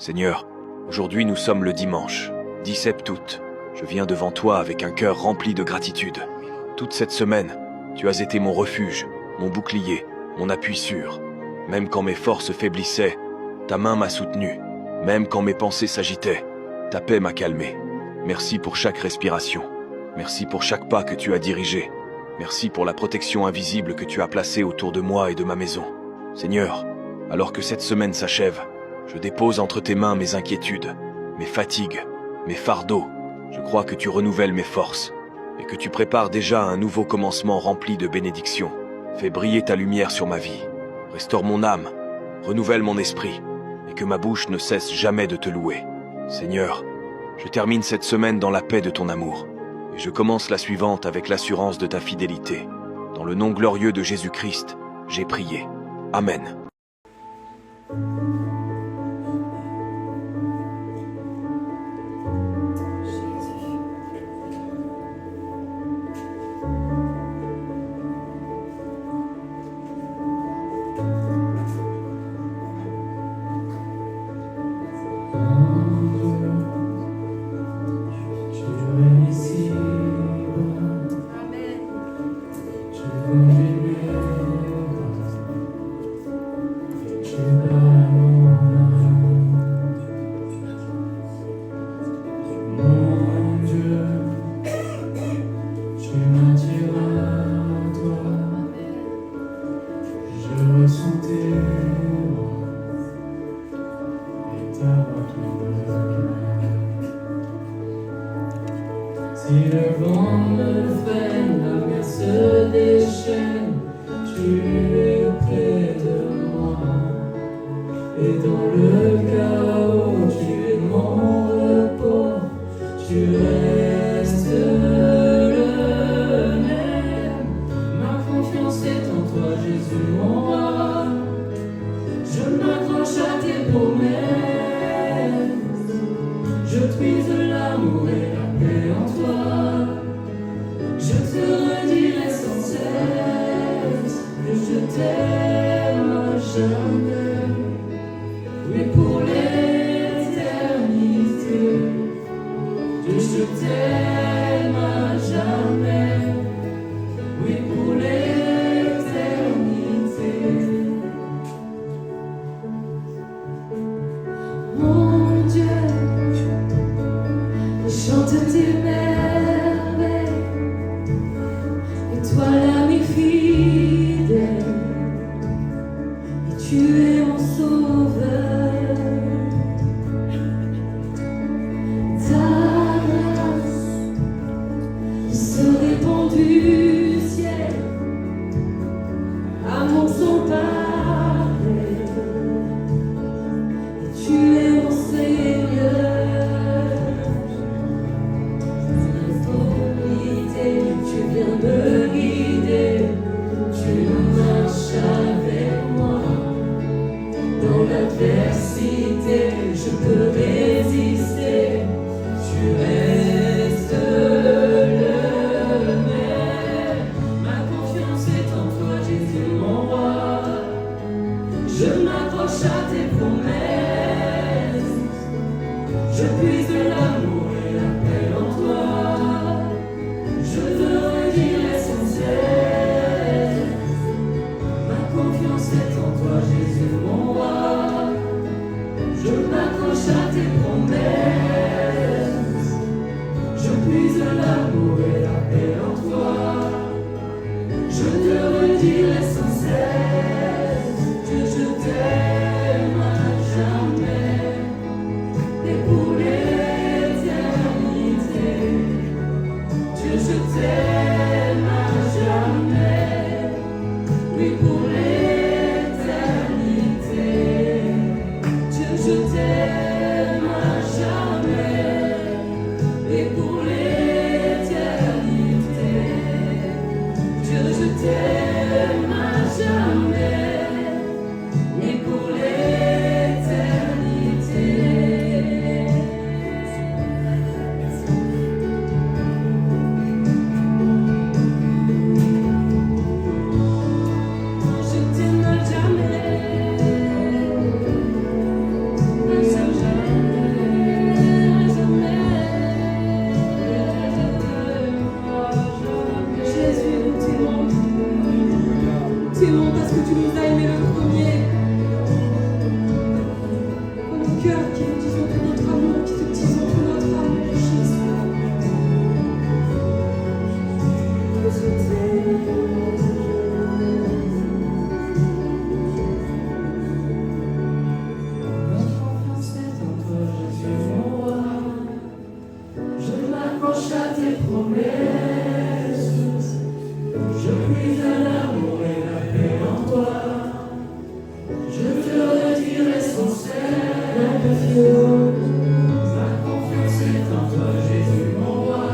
Seigneur, aujourd'hui nous sommes le dimanche, 17 août. Je viens devant toi avec un cœur rempli de gratitude. Toute cette semaine, tu as été mon refuge, mon bouclier, mon appui sûr. Même quand mes forces faiblissaient, ta main m'a soutenu. Même quand mes pensées s'agitaient, ta paix m'a calmé. Merci pour chaque respiration. Merci pour chaque pas que tu as dirigé. Merci pour la protection invisible que tu as placée autour de moi et de ma maison. Seigneur, alors que cette semaine s'achève, je dépose entre tes mains mes inquiétudes, mes fatigues, mes fardeaux. Je crois que tu renouvelles mes forces et que tu prépares déjà un nouveau commencement rempli de bénédictions. Fais briller ta lumière sur ma vie. Restaure mon âme, renouvelle mon esprit et que ma bouche ne cesse jamais de te louer. Seigneur, je termine cette semaine dans la paix de ton amour et je commence la suivante avec l'assurance de ta fidélité. Dans le nom glorieux de Jésus-Christ, j'ai prié. Amen. Si le vent me freine, la mer se déchaîne, tu es près de moi. Et dans le chaos, tu es mon repos, tu restes le même. Ma confiance est en toi, Jésus, mon roi. Je m'accroche à tes promesses, je puise l'amour et la paix en toi. Je te redirai sans cesse que je t'aime à jamais. Oui, pour l'éternité, Dieu, je t'aime à jamais. Oui, pour l'éternité. Mon Dieu, chante tes merveilles, et toi l'ami fidèle, et tu es mon sauveur. Ta grâce se répand du ciel, amour sans pareil, et tu es mon Seigneur. Tu viens me guider, tu marches avec moi. Dans l'adversité, je peux résister, tu restes le même. Ma confiance est en toi, Jésus, mon roi. Je m'accroche à tes promesses, je puise de l'amour et la paix en toi. Je te redirai sans cesse, ma confiance est en toi, Jésus, mon roi. Je m'accroche à tes promesses, je puise l'amour et la paix en toi. Je te redirai sans cesse, Dieu, je t'aime à jamais. Et pour l'éternité, Dieu, je t'aime à jamais. Oui, pour l'éternité, Dieu, je t'aime à jamais. Et pour l'éternité, Dieu, je t'aime à jamais. Et pour l'éternité. Je t'aime à jamais. cœur, qui te disons tout notre amour, qui te disons tout notre amour, Jésus. Je t'aime. Notre confiance est en toi, Jésus, mon roi. Je m'accroche à tes promesses. Je puise l'amour et la paix en toi. Je te redirai sans cesse. Ma confiance est en toi, Jésus, mon roi.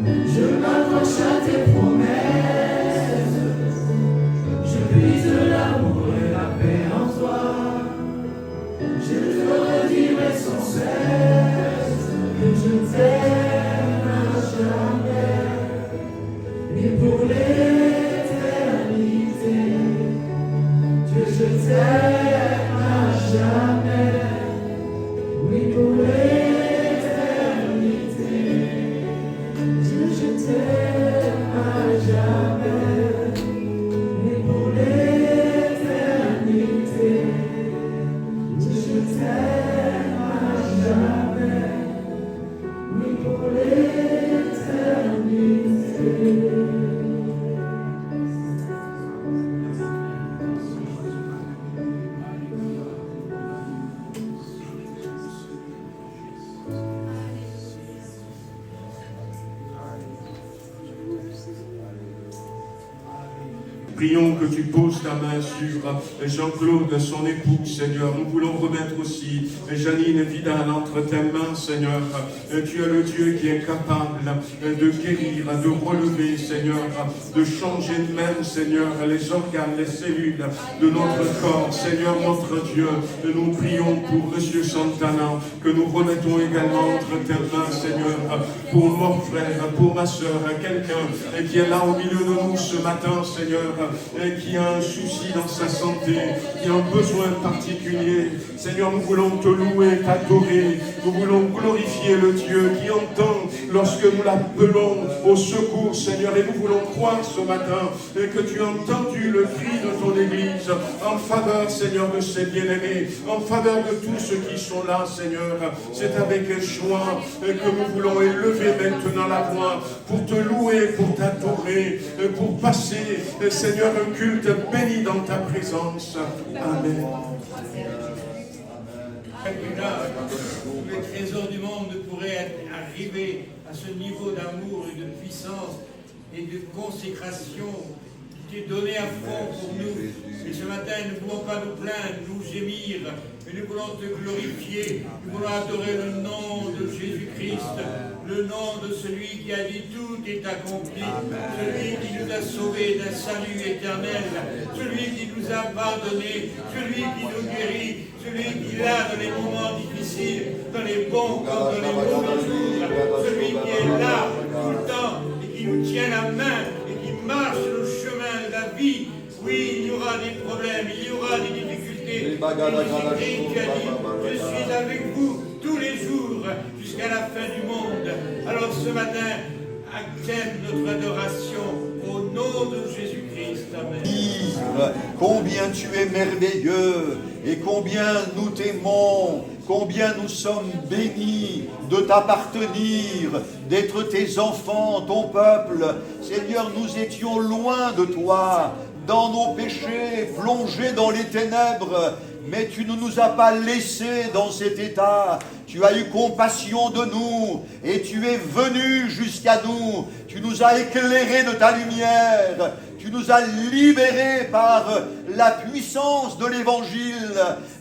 Je m'accroche à tes promesses. Je puise l'amour et la paix en toi. Je te redirai sans cesse que je t'aime à jamais et pour l'éternité. Dieu, je t'aime à jamais, oui pour l'éternité. Dieu, je t'aime à jamais, et pour l'éternité. Dieu, je t'aime à jamais, oui pour l'éternité. Prions que tu poses ta main sur Jean-Claude, son époux, Seigneur. Nous voulons remettre aussi Janine Vidal entre tes mains, Seigneur. Tu es le Dieu qui est capable de guérir, de relever, Seigneur, de changer même, Seigneur, les organes, les cellules de notre corps. Seigneur, notre Dieu, nous prions pour Monsieur Santana, que nous remettons également entre tes mains, Seigneur, pour mon frère, pour ma soeur, quelqu'un qui est là au milieu de nous ce matin, Seigneur, qui a un souci dans sa santé, qui a un besoin particulier. Seigneur, nous voulons te louer, t'adorer, nous voulons glorifier le Dieu qui entend lorsque nous l'appelons au secours, Seigneur, et nous voulons croire ce matin que tu as entendu le cri de ton Église en faveur, Seigneur, de ses bien-aimés, en faveur de tous ceux qui sont là, Seigneur. C'est avec joie que nous voulons élever maintenant la voix pour te louer, pour t'adorer, pour passer, Seigneur, un culte béni dans ta présence. Amen. Tous les trésors du monde pourraient arriver à ce niveau d'amour et de puissance et de consécration qui t'est donné à fond pour nous. Et ce matin, nous ne voulons pas nous plaindre, nous gémir, mais nous voulons te glorifier, nous voulons adorer le nom de Jésus-Christ, le nom de celui qui a dit tout est accompli, celui qui nous a sauvés d'un salut éternel, celui qui nous a pardonnés, celui qui nous guérit, celui qui est là dans les moments difficiles, dans les bons comme dans les mauvais jours, celui qui est là tout le temps et qui nous tient la main et qui marche le chemin de la vie. Oui, il y aura des problèmes, il y aura des difficultés. Mais Jésus-Christ, tu as dit, je suis avec vous tous les jours jusqu'à la fin du monde. Alors ce matin, accepte notre adoration au nom de Jésus-Christ. Amen. Combien tu es merveilleux et combien nous t'aimons, combien nous sommes bénis de t'appartenir, d'être tes enfants, ton peuple. Seigneur, nous étions loin de toi, dans nos péchés, plongés dans les ténèbres, mais tu ne nous as pas laissés dans cet état. Tu as eu compassion de nous et tu es venu jusqu'à nous. Tu nous as éclairés de ta lumière. Tu nous as libérés par la puissance de l'Évangile.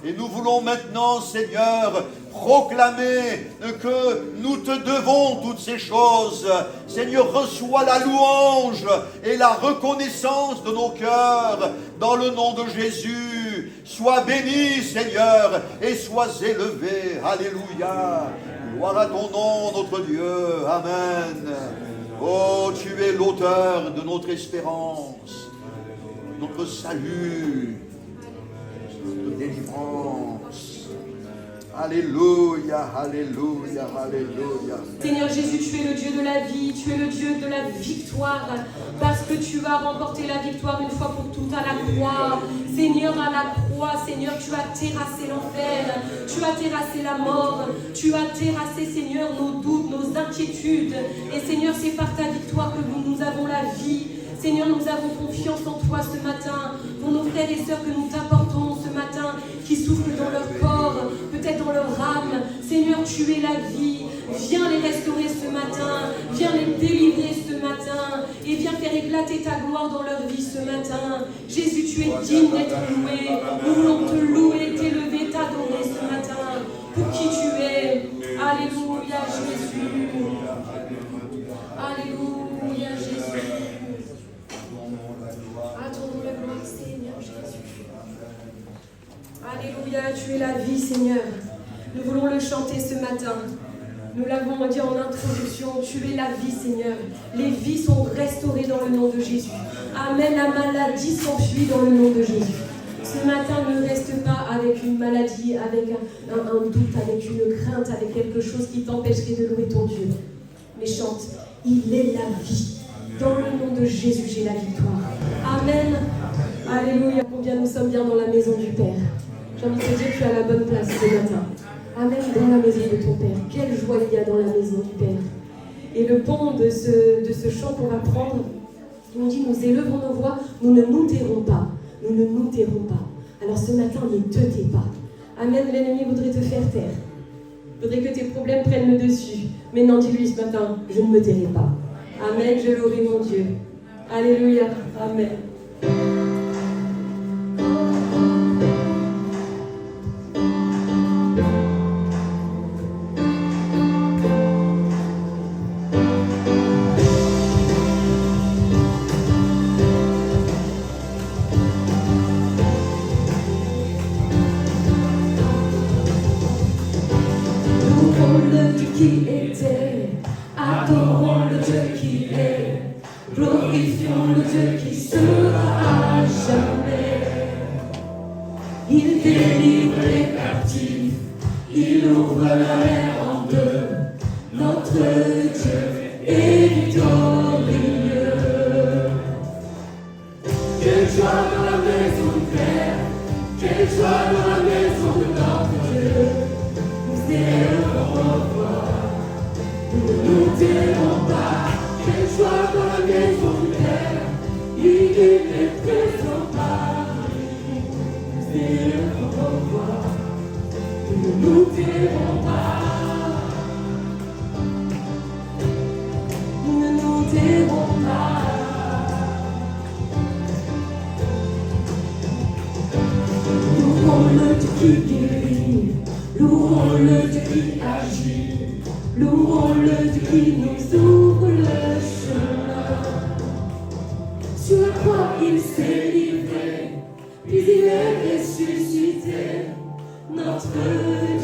Et nous voulons maintenant, Seigneur, proclamer que nous te devons toutes ces choses. Seigneur, reçois la louange et la reconnaissance de nos cœurs dans le nom de Jésus. Sois béni, Seigneur, et sois élevé. Alléluia. Gloire à ton nom, notre Dieu. Amen. Oh, tu es l'auteur de notre espérance, notre salut, notre délivrance. Alléluia, alléluia, alléluia. Seigneur Jésus, tu es le Dieu de la vie, tu es le Dieu de la victoire, parce que tu as remporté la victoire une fois pour toutes à la croix. Seigneur, à la croix, Seigneur, tu as terrassé l'enfer, Tu as terrassé la mort. Tu as terrassé, Seigneur, nos doutes, nos inquiétudes. Et Seigneur, c'est par ta victoire que nous avons la vie. Seigneur, nous avons confiance en toi ce matin. Pour nos frères et sœurs que nous t'apportons ce matin, qui souffrent dans leur corps, peut-être dans leur âme. Seigneur, tu es la vie. Viens les restaurer ce matin. Viens les délivrer ce matin. Et viens faire éclater ta gloire dans leur vie ce matin. Jésus, tu es digne d'être loué. Nous voulons te louer, t'élever, t'adorer ce matin. Pour qui tu es. Alléluia, Jésus. Alléluia, Jésus. À ton nom la gloire, Seigneur Jésus. Alléluia, tu es la vie, Seigneur. Nous voulons le chanter ce matin. Nous l'avons dit en introduction, tu es la vie, Seigneur. Les vies sont restaurées dans le nom de Jésus. Amen, la maladie s'enfuit dans le nom de Jésus. Ce matin, ne reste pas avec une maladie, avec un doute, avec une crainte, avec quelque chose qui t'empêcherait de louer ton Dieu. Mais chante, il est la vie. Dans le nom de Jésus, j'ai la victoire. Amen. Alléluia. Combien nous sommes bien dans la maison du Père. J'ai envie de te dire que tu as la bonne place ce matin. Amen, dans la maison de ton Père. Quelle joie il y a dans la maison du Père. Et le pont de ce chant qu'on va prendre, il nous dit, nous élevons nos voix, nous ne nous tairons pas. Nous ne nous tairons pas. Alors ce matin, ne te tais pas. Amen, l'ennemi voudrait te faire taire. Il voudrait que tes problèmes prennent le dessus. Mais non, dis-lui ce matin, je ne me tairai pas. Amen, je louerai mon Dieu. Alléluia, amen. Adorons le Dieu qui est, glorifions le Dieu qui sera à jamais. Il délivre les captifs, il ouvre la mer en deux. Notre Dieu est victorieux. Quelle joie dans la maison du Père, quelle joie dans la maison de notre Dieu. Nous élevons nos voix. Nous ne nous tairons pas, quelle joie dans la maison du Père, il est présent parmi nous. Nous élevons nos voix, nous ne nous tairons pas, nous ne nous tairons pas. Louons le Dieu qui guérit, louons le Dieu qui agit. Louons le Dieu qui nous ouvre le chemin. Sur la croix, il s'est livré, puis il est ressuscité. Notre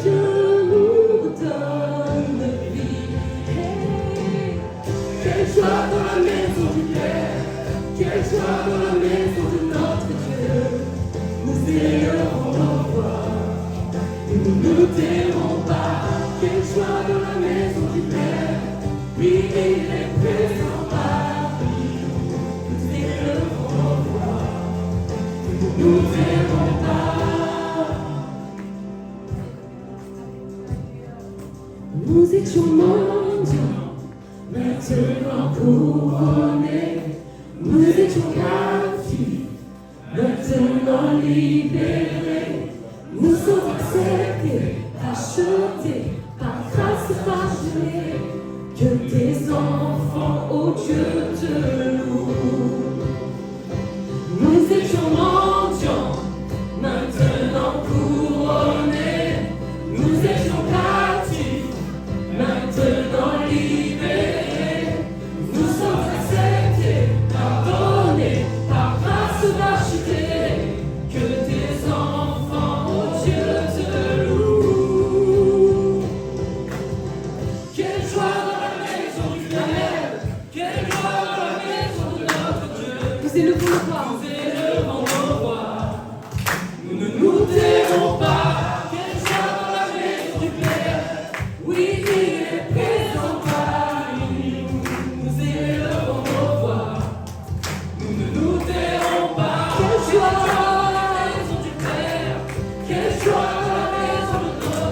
Dieu nous donne vie. Hey. Quelle joie dans la maison du Père, quelle joie dans la maison de notre Dieu. Nous élevons nos voix, nous ne nous tairons pas. Quelle joie dans la maison du Père, oui, il est présent parmi nous. Nous élevons nos voix, nous ne nous tairons pas. Nous étions mendiants, maintenant couronnés. Nous étions captifs, maintenant libérés. Nous sommes acceptés, achetés. Par grâce pardonnée, que tes enfants, ô Dieu, te louent. Nous étions mendiants, maintenant couronnés. Nous étions captifs, maintenant libérés. Nous sommes acceptés, pardonnés, par grâce rachetés. Que tes enfants, ô Dieu, te louent. Nous élevons nos voix. Nous ne nous tairons pas. Quelle joie dans la maison du Père. Oui, il est présent parmi nous. Nous élevons nos voix. Nous ne nous tairons pas. Quelle joie dans la maison du Père. Quelle joie dans la maison de notre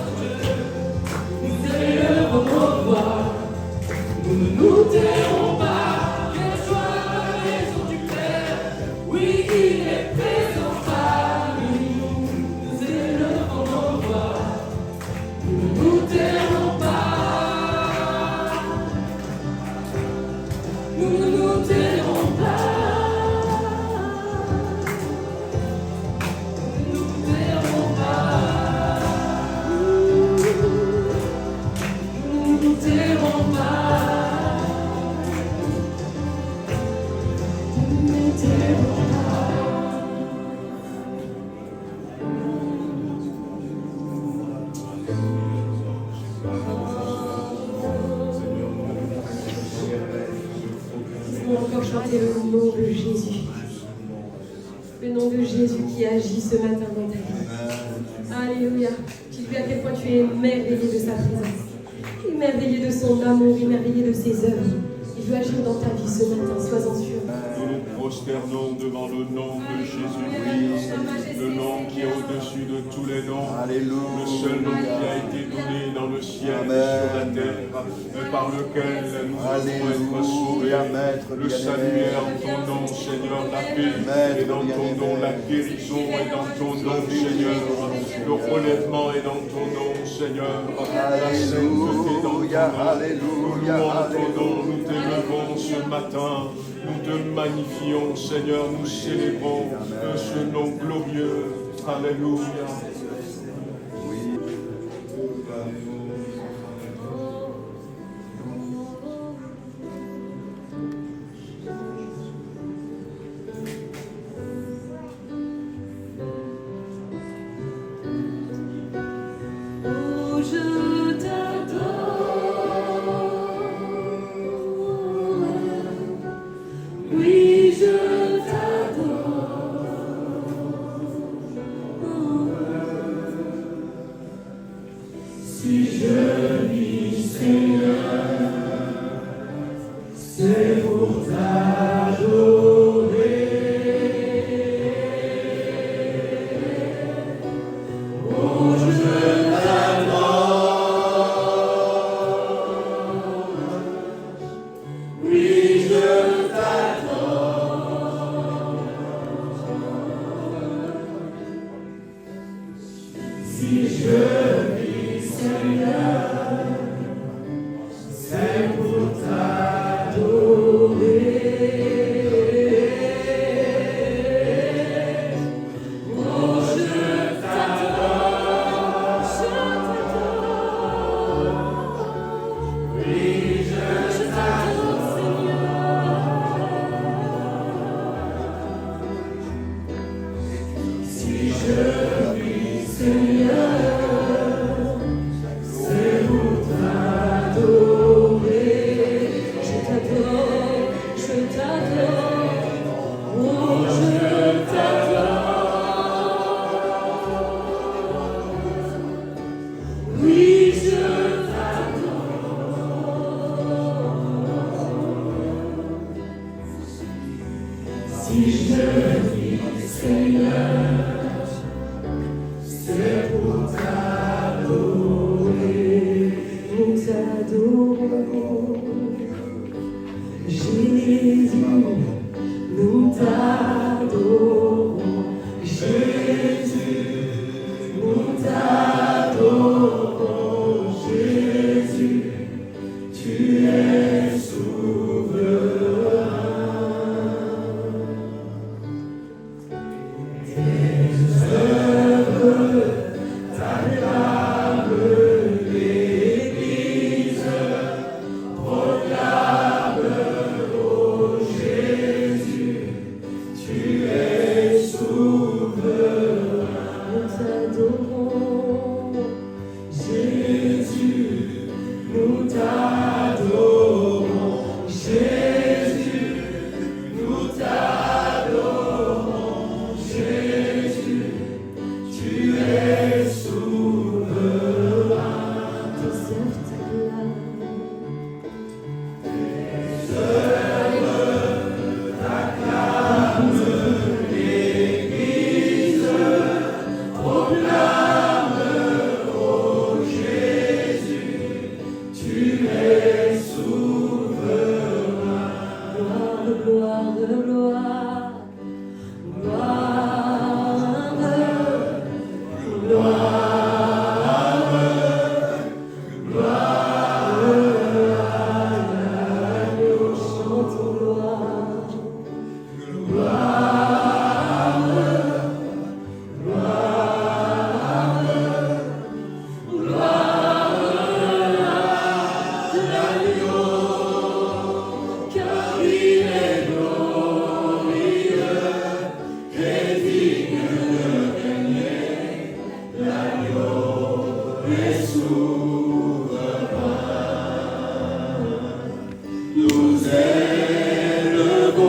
chanter le nom de Jésus. Le nom de Jésus qui agit ce matin dans ta vie. Alléluia. Dis-lui à quel point tu es émerveillé de sa présence, émerveillé de son amour, émerveillé de ses œuvres. Il veut agir dans ta vie ce matin, sois-en sûr. Nous nous prosternons devant le nom de Jésus-Christ, le nom qui est au-dessus de tous les noms, Alléluia. le seul nom qui a été donné dans le ciel et sur la terre, par lequel nous pouvons être sauvés. Le salut est en ton nom, Seigneur, la paix est dans ton nom, la guérison est dans ton nom, Seigneur, le relèvement est dans ton nom, Seigneur, la sainteté est dans ton nom. Nous louons ton nom, nous t'élevons ce matin. Nous te magnifions, Seigneur, nous célébrons ce nom glorieux. Alléluia. Oh, je t'adore. Oui, je t'adore. Si je vis, Seigneur, c'est pour t'adorer. Oh, je t'adore. Oui, je t'adore. Si je vis, Seigneur, c'est pour t'adorer. Oh, je t'adore, oui, je t'adore, Seigneur. Si je vis, Seigneur, c'est pour t'adorer. Je t'adore, je t'adore. Oh, je t'adore. Oui, je t'adore. Si je vis, Seigneur, c'est pour t'adorer. Nous t'adorons, Jésus, nous t'adorons, Jésus, nous t'adorons, Jésus, tu es souverain. Tes œuvres t'acclament, l'Église proclame, ô Jésus, tu es souverain. Nous t'adorons, Jésus, nous t'adorons, Jésus, nous t'adorons, Jésus, tu es souverain. Tes œuvres t'acclament. Tes œuvres t'acclament, l'Église proclame, ô Jésus, tu es souverain. Gloire de gloire, gloire de gloire, gloire, nous chantons gloire, gloire, gloire, gloire à l'agneau, car il est glorieux et digne de régner. L'agneau est souverain. Nous élevons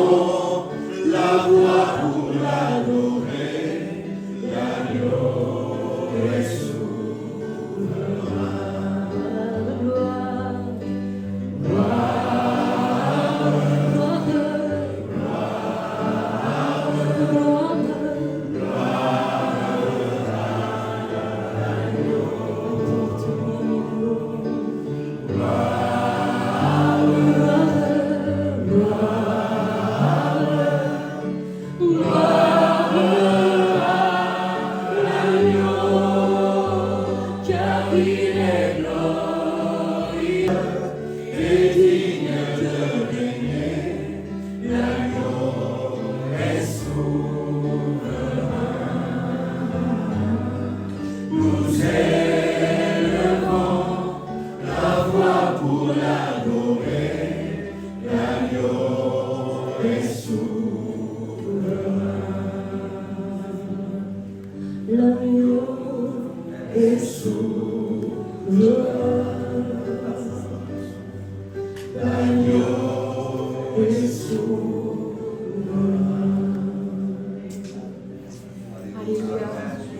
est glorieux et digne de régner. L'agneau est souverain. Nous élevons la voix pour l'adorer. L'agneau est souverain. L'agneau est souverain. L'agneau est souverain. Alléluia.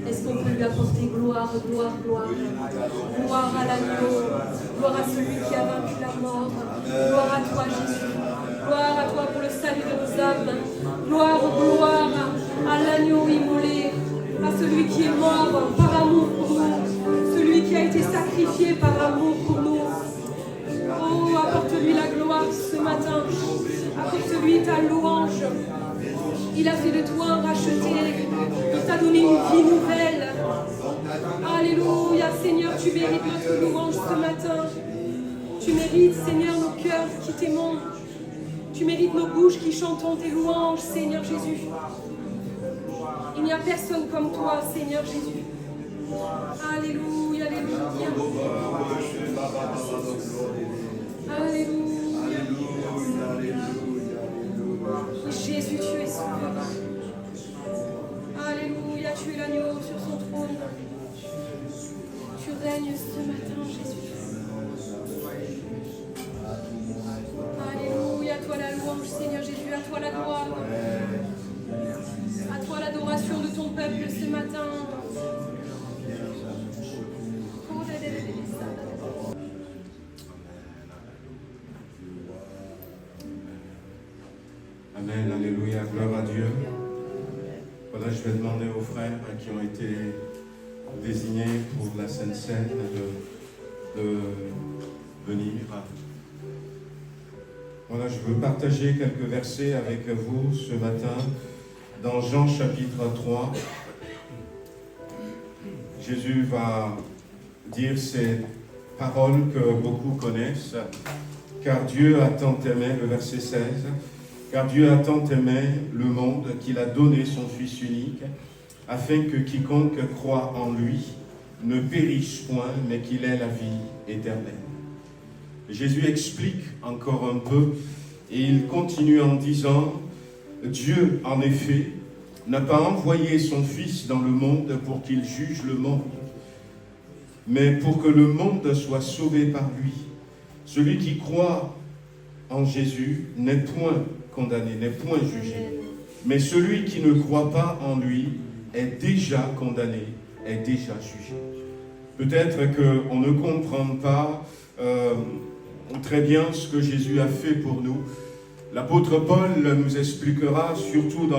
Est-ce qu'on peut lui apporter gloire, gloire, gloire? Gloire à l'agneau, gloire à celui qui a vaincu la mort. Gloire à toi, Jésus. Gloire à toi pour le salut de nos âmes. Gloire, gloire à l'agneau immolé, à celui qui est mort par amour pour nous, celui qui a été sacrifié par amour pour nous. Oh, apporte-lui la gloire ce matin. Apporte-lui ta louange. Il a fait de toi un racheté. Il t'a donné une vie nouvelle. Alléluia, Seigneur, tu mérites notre louange ce matin. Tu mérites, Seigneur, nos cœurs qui t'aimons. Tu mérites nos bouches qui chantons tes louanges, Seigneur Jésus. Il n'y a personne comme toi, Seigneur Jésus. Alléluia, alléluia. Alléluia. Jésus, tu es souverain. Alléluia, tu es l'agneau sur son trône. Tu règnes ce matin, Jésus. Alléluia, à toi la louange, Seigneur Jésus, à toi la gloire. À toi l'adoration de ton peuple ce matin. Amen, alléluia, gloire à Dieu. Voilà, je vais demander aux frères qui ont été désignés pour la Sainte Seine de venir. Voilà, je veux partager quelques versets avec vous ce matin dans Jean chapitre 3. Jésus va dire ces paroles que beaucoup connaissent. Car Dieu a tant aimé, le verset 16, car Dieu a tant aimé le monde qu'il a donné son Fils unique, afin que quiconque croit en lui ne périsse point, mais qu'il ait la vie éternelle. Jésus explique encore un peu, et il continue en disant, Dieu, en effet, n'a pas envoyé son Fils dans le monde pour qu'il juge le monde, mais pour que le monde soit sauvé par lui. Celui qui croit en Jésus n'est point condamné, n'est point jugé. Mais celui qui ne croit pas en lui est déjà condamné, est déjà jugé. Peut-être qu'on ne comprend pas très bien ce que Jésus a fait pour nous. L'apôtre Paul nous expliquera, surtout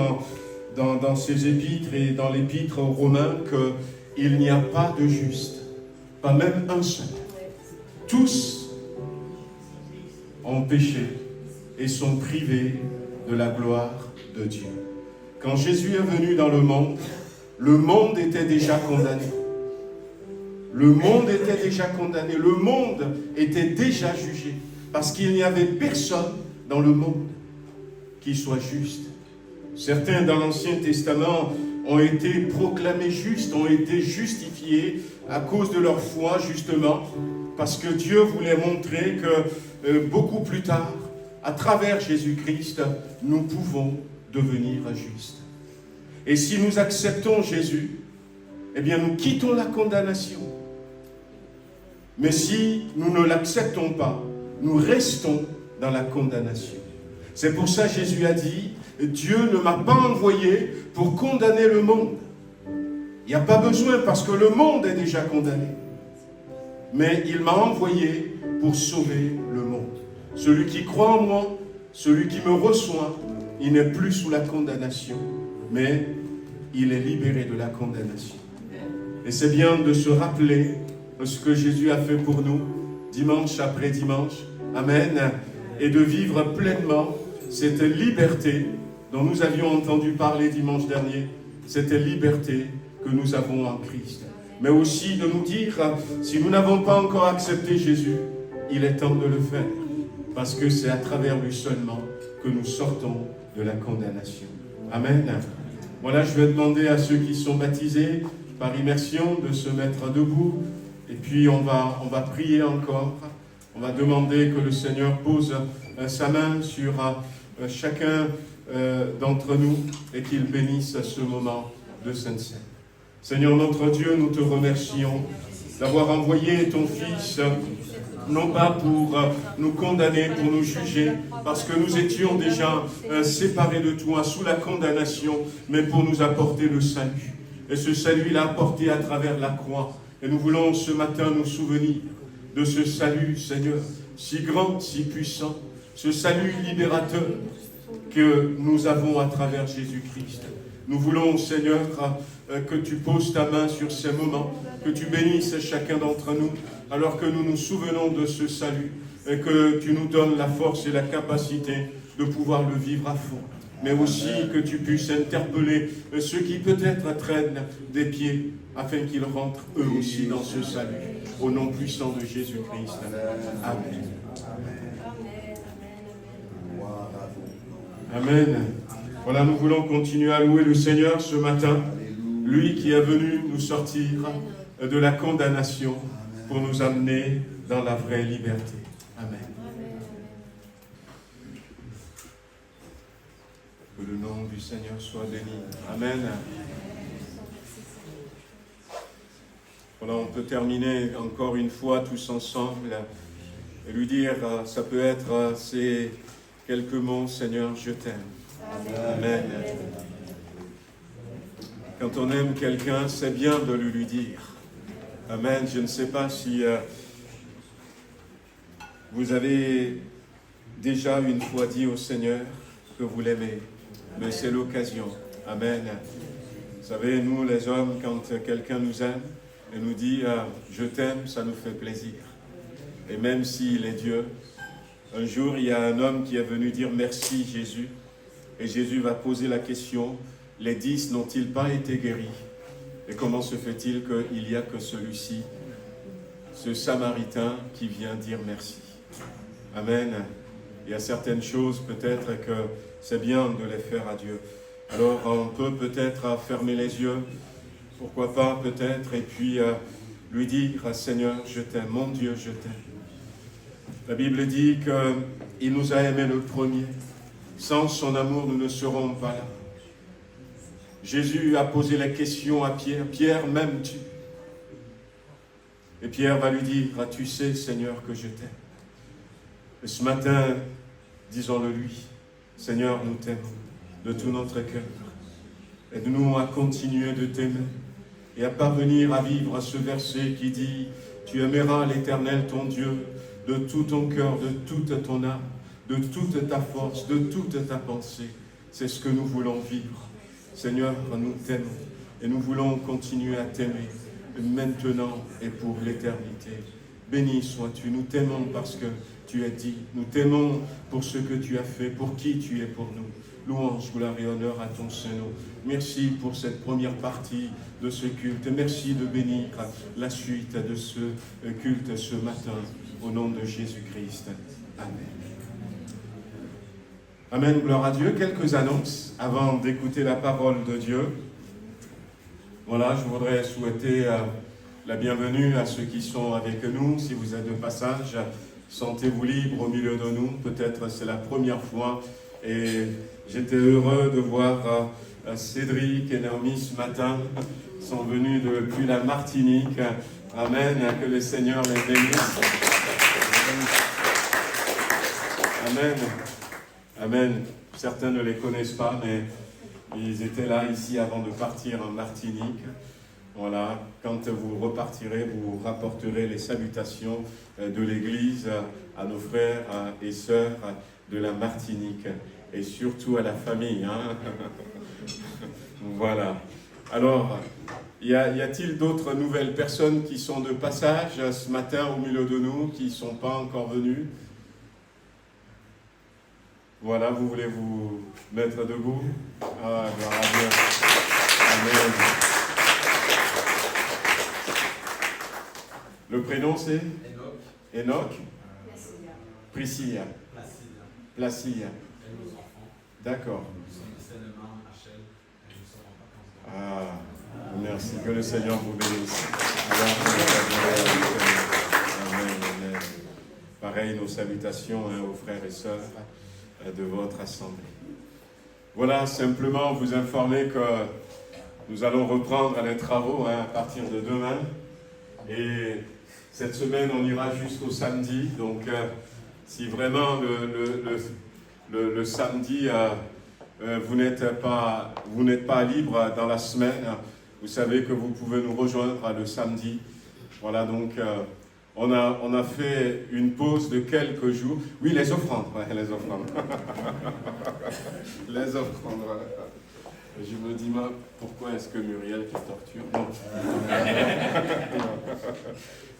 dans ses épîtres et dans l'épître aux Romains, qu'il n'y a pas de juste, pas même un seul. Tous ont péché et sont privés de la gloire de Dieu. Quand Jésus est venu dans le monde était déjà condamné. Le monde était déjà condamné, le monde était déjà jugé, parce qu'il n'y avait personne dans le monde qui soit juste. Certains dans l'Ancien Testament ont été proclamés justes, ont été justifiés à cause de leur foi, justement, parce que Dieu voulait montrer que beaucoup plus tard, à travers Jésus-Christ, nous pouvons devenir justes. Et si nous acceptons Jésus, eh bien nous quittons la condamnation. Mais si nous ne l'acceptons pas, nous restons dans la condamnation. C'est pour ça que Jésus a dit, Dieu ne m'a pas envoyé pour condamner le monde. Il n'y a pas besoin parce que le monde est déjà condamné. Mais il m'a envoyé pour sauver le monde. Celui qui croit en moi, celui qui me reçoit, il n'est plus sous la condamnation, mais il est libéré de la condamnation. Et c'est bien de se rappeler ce que Jésus a fait pour nous, dimanche après dimanche. Amen. Et de vivre pleinement cette liberté dont nous avions entendu parler dimanche dernier, cette liberté que nous avons en Christ. mais aussi de nous dire, si nous n'avons pas encore accepté Jésus, il est temps de le faire, parce que c'est à travers lui seulement que nous sortons de la condamnation. Amen. Voilà, je vais demander à ceux qui sont baptisés par immersion de se mettre debout, et puis on va prier encore. On va demander que le Seigneur pose sa main sur chacun d'entre nous et qu'il bénisse ce moment de Sainte Seine. Seigneur notre Dieu, nous te remercions d'avoir envoyé ton Fils, non pas pour nous condamner, pour nous juger, parce que nous étions déjà séparés de toi, sous la condamnation, mais pour nous apporter le salut. Et ce salut, il a apporté à travers la croix. Et nous voulons ce matin nous souvenir de ce salut, Seigneur, si grand, si puissant, ce salut libérateur que nous avons à travers Jésus-Christ. Nous voulons, Seigneur, que tu poses ta main sur ces moments, que tu bénisses chacun d'entre nous, alors que nous nous souvenons de ce salut, et que tu nous donnes la force et la capacité de pouvoir le vivre à fond. Mais aussi que tu puisses interpeller ceux qui peut-être traînent des pieds, afin qu'ils rentrent eux aussi dans ce salut. Au nom puissant de Jésus-Christ. Amen. Amen. Voilà, nous voulons continuer à louer le Seigneur ce matin. Lui qui est venu nous sortir de la condamnation pour nous amener dans la vraie liberté. Amen. Que le nom du Seigneur soit béni. Amen. Voilà, on peut terminer encore une fois tous ensemble et lui dire, ça peut être ces quelques mots, Seigneur, je t'aime. Amen. Quand on aime quelqu'un, c'est bien de le lui dire. Amen. Je ne sais pas si vous avez déjà une fois dit au Seigneur que vous l'aimez, mais c'est l'occasion. Amen. Vous savez, nous les hommes, quand quelqu'un nous aime et nous dit je t'aime, ça nous fait plaisir. Et même s'il est Dieu, un jour il y a un homme qui est venu dire merci Jésus, et Jésus va poser la question, les 10 n'ont-ils pas été guéris? Et comment se fait-il qu'il n'y a que celui-ci, ce Samaritain, qui vient dire merci? Amen. Il y a certaines choses peut-être que c'est bien de les faire à Dieu. Alors on peut peut-être fermer les yeux, pourquoi pas peut-être, et puis lui dire, Seigneur, je t'aime, mon Dieu, je t'aime. La Bible dit qu'il nous a aimés le premier. Sans son amour, nous ne serons pas là. Jésus a posé la question à Pierre, Pierre, m'aimes-tu? Et Pierre va lui dire, tu sais, Seigneur, que je t'aime. Et ce matin, disons-le lui, Seigneur, nous t'aimons de tout notre cœur. Aide-nous à continuer de t'aimer et à parvenir à vivre à ce verset qui dit, tu aimeras l'Éternel, ton Dieu, de tout ton cœur, de toute ton âme, de toute ta force, de toute ta pensée. C'est ce que nous voulons vivre. Seigneur, nous t'aimons et nous voulons continuer à t'aimer maintenant et pour l'éternité. Béni sois-tu, nous t'aimons parce que tu es dit, nous t'aimons pour ce que tu as fait, pour qui tu es pour nous. Louange, gloire et honneur à ton Saint-Nom. Merci pour cette première partie de ce culte. Merci de bénir la suite de ce culte ce matin, au nom de Jésus-Christ. Amen. Amen, gloire à Dieu. Quelques annonces avant d'écouter la parole de Dieu. Voilà, je voudrais souhaiter la bienvenue à ceux qui sont avec nous. Si vous êtes de passage, sentez-vous libre au milieu de nous. Peut-être c'est la première fois. Et j'étais heureux de voir Cédric et Naomi ce matin. Ils sont venus depuis la Martinique. Amen, que le Seigneur les bénisse. Amen. Amen. Certains ne les connaissent pas, mais ils étaient là, ici, avant de partir en Martinique. Voilà. Quand vous repartirez, vous rapporterez les salutations de l'Église à nos frères et sœurs de la Martinique. Et surtout à la famille. Hein. Voilà. Alors, y a-t-il d'autres nouvelles personnes qui sont de passage ce matin au milieu de nous, qui ne sont pas encore venues? Voilà, vous voulez vous mettre debout? Ah, gloire à Dieu. Amen. Le prénom c'est Enoch. Enoch. Priscilla. Placidia. Et nos enfants. D'accord. Nous sommes certainement Hachel et nous sommes en vacances. Ah, merci. Que le Seigneur vous bénisse. Amen, amen. Pareil, nos salutations aux frères et sœurs de votre assemblée. Voilà, simplement vous informer que nous allons reprendre les travaux à partir de demain. Et cette semaine, on ira jusqu'au samedi. Donc, si vraiment le samedi, vous n'êtes pas libre dans la semaine, vous savez que vous pouvez nous rejoindre le samedi. Voilà, donc on a fait une pause de quelques jours. Oui, les offrandes, ouais, les offrandes. Les offrandes, voilà. Je me dis, pourquoi est-ce que Muriel te torture? Non.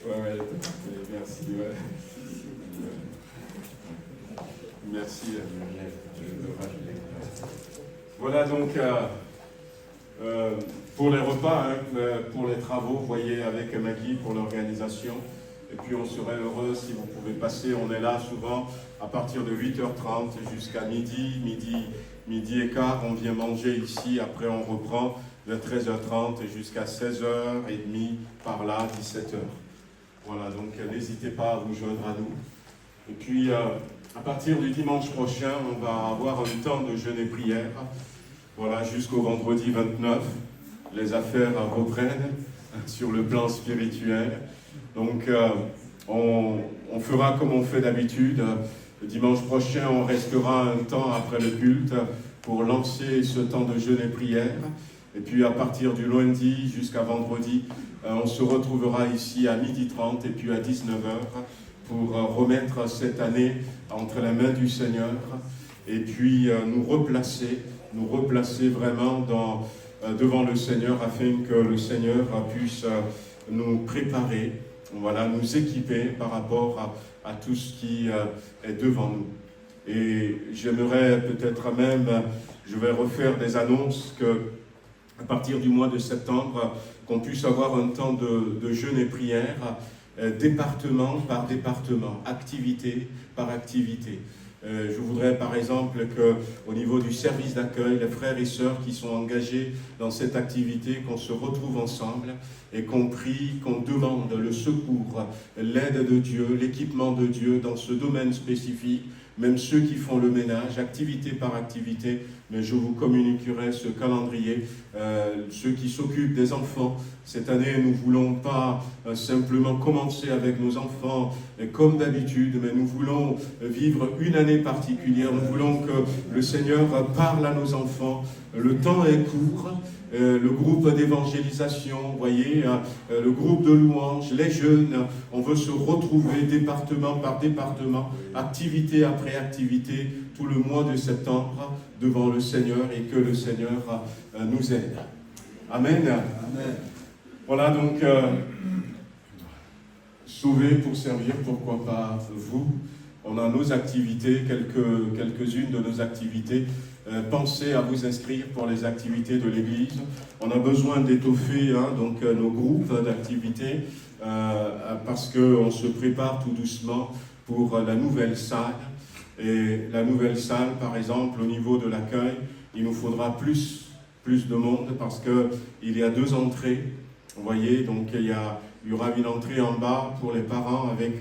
Ouais, merci. Ouais. Merci Muriel. Voilà donc pour les repas, pour les travaux, vous voyez, avec Maggie pour l'organisation. Et puis on serait heureux si vous pouvez passer. On est là souvent à partir de 8h30 jusqu'à midi et quart. On vient manger ici. Après on reprend de 13h30 jusqu'à 16h30 par là, 17h. Voilà, donc n'hésitez pas à vous joindre à nous. Et puis à partir du dimanche prochain, on va avoir un temps de jeûne et prière. Voilà, jusqu'au vendredi 29. Les affaires reprennent sur le plan spirituel. Donc, on fera comme on fait d'habitude. Le dimanche prochain, on restera un temps après le culte pour lancer ce temps de jeûne et prière. Et puis, à partir du lundi jusqu'à vendredi, on se retrouvera ici à 12h30 et puis à 19h pour remettre cette année entre les mains du Seigneur et puis nous replacer vraiment devant le Seigneur afin que le Seigneur puisse nous préparer, voilà, nous équiper par rapport à tout ce qui est devant nous. Et j'aimerais peut-être même, je vais refaire des annonces à partir du mois de septembre, qu'on puisse avoir un temps de jeûne et prière, département par département, activité par activité. Je voudrais par exemple qu'au niveau du service d'accueil, les frères et sœurs qui sont engagés dans cette activité, qu'on se retrouve ensemble et qu'on prie, qu'on demande le secours, l'aide de Dieu, l'équipement de Dieu dans ce domaine spécifique, même ceux qui font le ménage, activité par activité, mais je vous communiquerai ce calendrier. Ceux qui s'occupent des enfants, cette année, nous ne voulons pas simplement commencer avec nos enfants comme d'habitude, mais nous voulons vivre une année particulière. Nous voulons que le Seigneur parle à nos enfants. Le temps est court. Le groupe d'évangélisation, vous voyez, le groupe de louanges, les jeunes, on veut se retrouver département par département, activité après activité, tout le mois de septembre devant le Seigneur et que le Seigneur nous aide. Amen. Amen. Voilà donc, sauver pour servir, pourquoi pas vous. On a nos activités, quelques-unes de nos activités. Pensez à vous inscrire pour les activités de l'Église. On a besoin d'étoffer donc nos groupes d'activités parce qu'on se prépare tout doucement pour la nouvelle salle. Et la nouvelle salle, par exemple, au niveau de l'accueil, il nous faudra plus de monde parce qu'il y a 2 entrées. Vous voyez, donc il y aura une entrée en bas pour les parents avec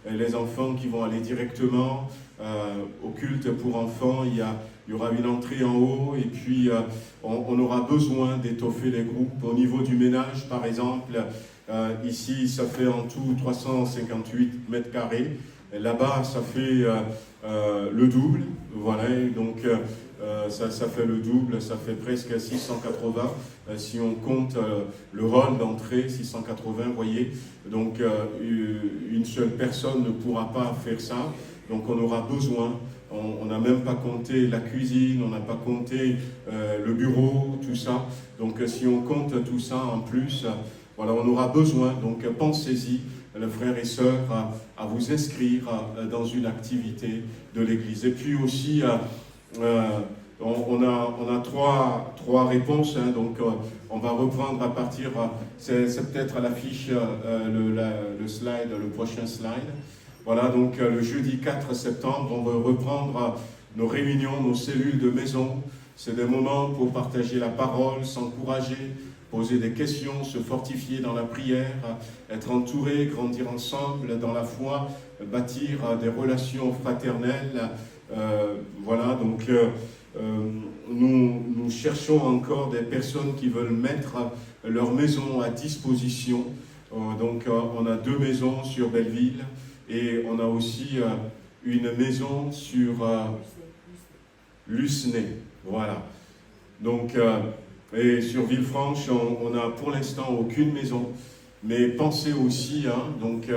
les enfants qui vont aller directement au culte pour enfants. Il y aura une entrée en haut et puis on aura besoin d'étoffer les groupes. Au niveau du ménage, par exemple, ici, ça fait en tout 358 mètres carrés. Là-bas, ça fait le double. Voilà, donc ça fait le double, ça fait presque 680. Si on compte le hall d'entrée, 680, vous voyez. Donc, une seule personne ne pourra pas faire ça. Donc, on aura besoin. On n'a même pas compté la cuisine, on n'a pas compté le bureau, tout ça. Donc, si on compte tout ça en plus, voilà, on aura besoin. Donc, pensez-y, les frères et sœurs, à vous inscrire dans une activité de l'Église. Et puis aussi, On a trois réponses, hein, donc on va reprendre à partir, c'est peut-être à l'affiche, le slide, le prochain slide. Voilà, donc le jeudi 4 septembre, on va reprendre nos réunions, nos cellules de maison. C'est des moments pour partager la parole, s'encourager, poser des questions, se fortifier dans la prière, être entouré, grandir ensemble dans la foi, bâtir des relations fraternelles. Voilà, donc nous cherchons encore des personnes qui veulent mettre leur maison à disposition. Donc on a 2 maisons sur Belleville et on a aussi une maison sur Lucenay. Voilà. Donc, et sur Villefranche, on n'a pour l'instant aucune maison. Mais pensez aussi donc,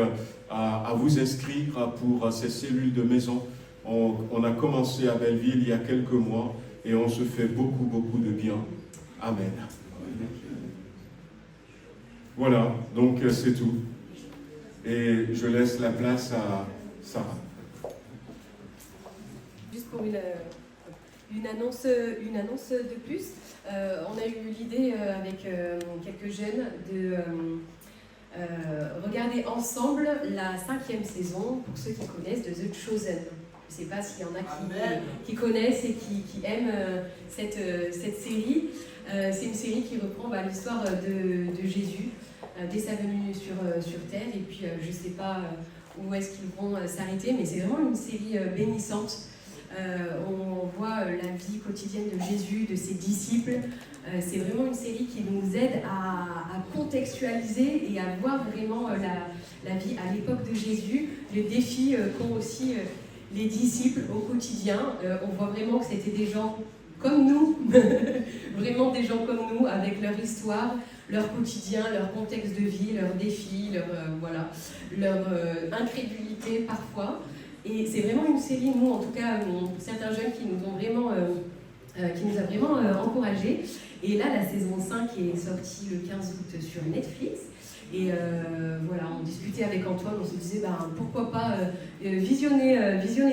à vous inscrire pour ces cellules de maison. On a commencé à Belleville il y a quelques mois et on se fait beaucoup de bien. Amen. Voilà, donc c'est tout. Et je laisse la place à Sarah. Juste pour une annonce de plus, on a eu l'idée avec quelques jeunes de regarder ensemble la 5e saison, pour ceux qui connaissent, de The Chosen. Je ne sais pas s'il y en a qui connaissent et qui aiment cette série. C'est une série qui reprend l'histoire de Jésus dès sa venue sur Terre. Et puis je ne sais pas où est-ce qu'ils vont s'arrêter, mais c'est vraiment une série bénissante. On voit la vie quotidienne de Jésus, de ses disciples. C'est vraiment une série qui nous aide à contextualiser et à voir vraiment la vie à l'époque de Jésus, les défis qu'ont aussi les disciples au quotidien. On voit vraiment que c'était des gens comme nous, vraiment des gens comme nous, avec leur histoire, leur quotidien, leur contexte de vie, leurs défis, leur incrédulité parfois. Et c'est vraiment une série, nous en tout cas, certains jeunes qui nous a vraiment encouragés. Et là, la saison 5 est sortie le 15 août sur Netflix. Et on discutait avec Antoine, on se disait pourquoi pas visionner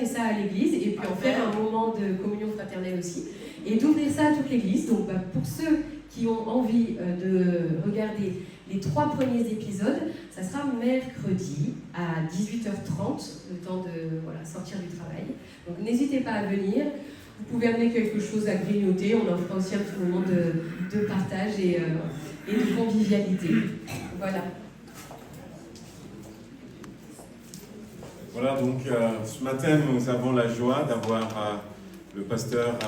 ça à l'église et puis en faire un moment de communion fraternelle aussi. Et d'ouvrir ça à toute l'église. Donc pour ceux qui ont envie de regarder les 3 premiers épisodes, ça sera mercredi à 18h30, le temps de sortir du travail. Donc n'hésitez pas à venir. Vous pouvez amener quelque chose à grignoter. On en fera aussi un petit moment de partage et de convivialité. Voilà. Voilà, donc ce matin, nous avons la joie d'avoir le pasteur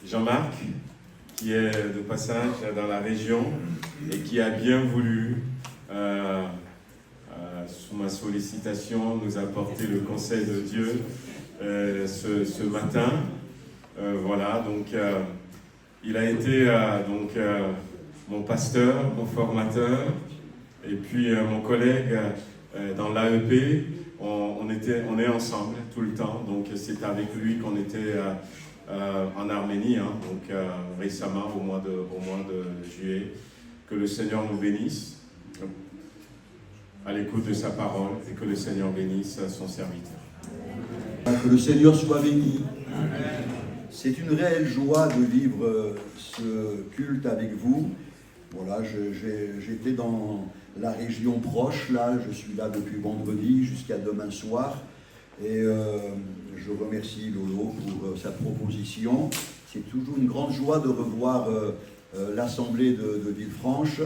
Jean-Marc, qui est de passage dans la région et qui a bien voulu, sous ma sollicitation, nous apporter le conseil de Dieu ce matin. Voilà, donc il a été mon pasteur, mon formateur, et puis mon collègue dans l'AEP. On est ensemble tout le temps, donc c'est avec lui qu'on était en Arménie, donc récemment au mois de juillet. Que le Seigneur nous bénisse à l'écoute de sa parole et que le Seigneur bénisse son serviteur. Que le Seigneur soit béni. C'est une réelle joie de vivre ce culte avec vous. Voilà, j'étais dans la région proche, là, je suis là depuis vendredi jusqu'à demain soir. Et je remercie Lolo pour sa proposition. C'est toujours une grande joie de revoir l'assemblée de Villefranche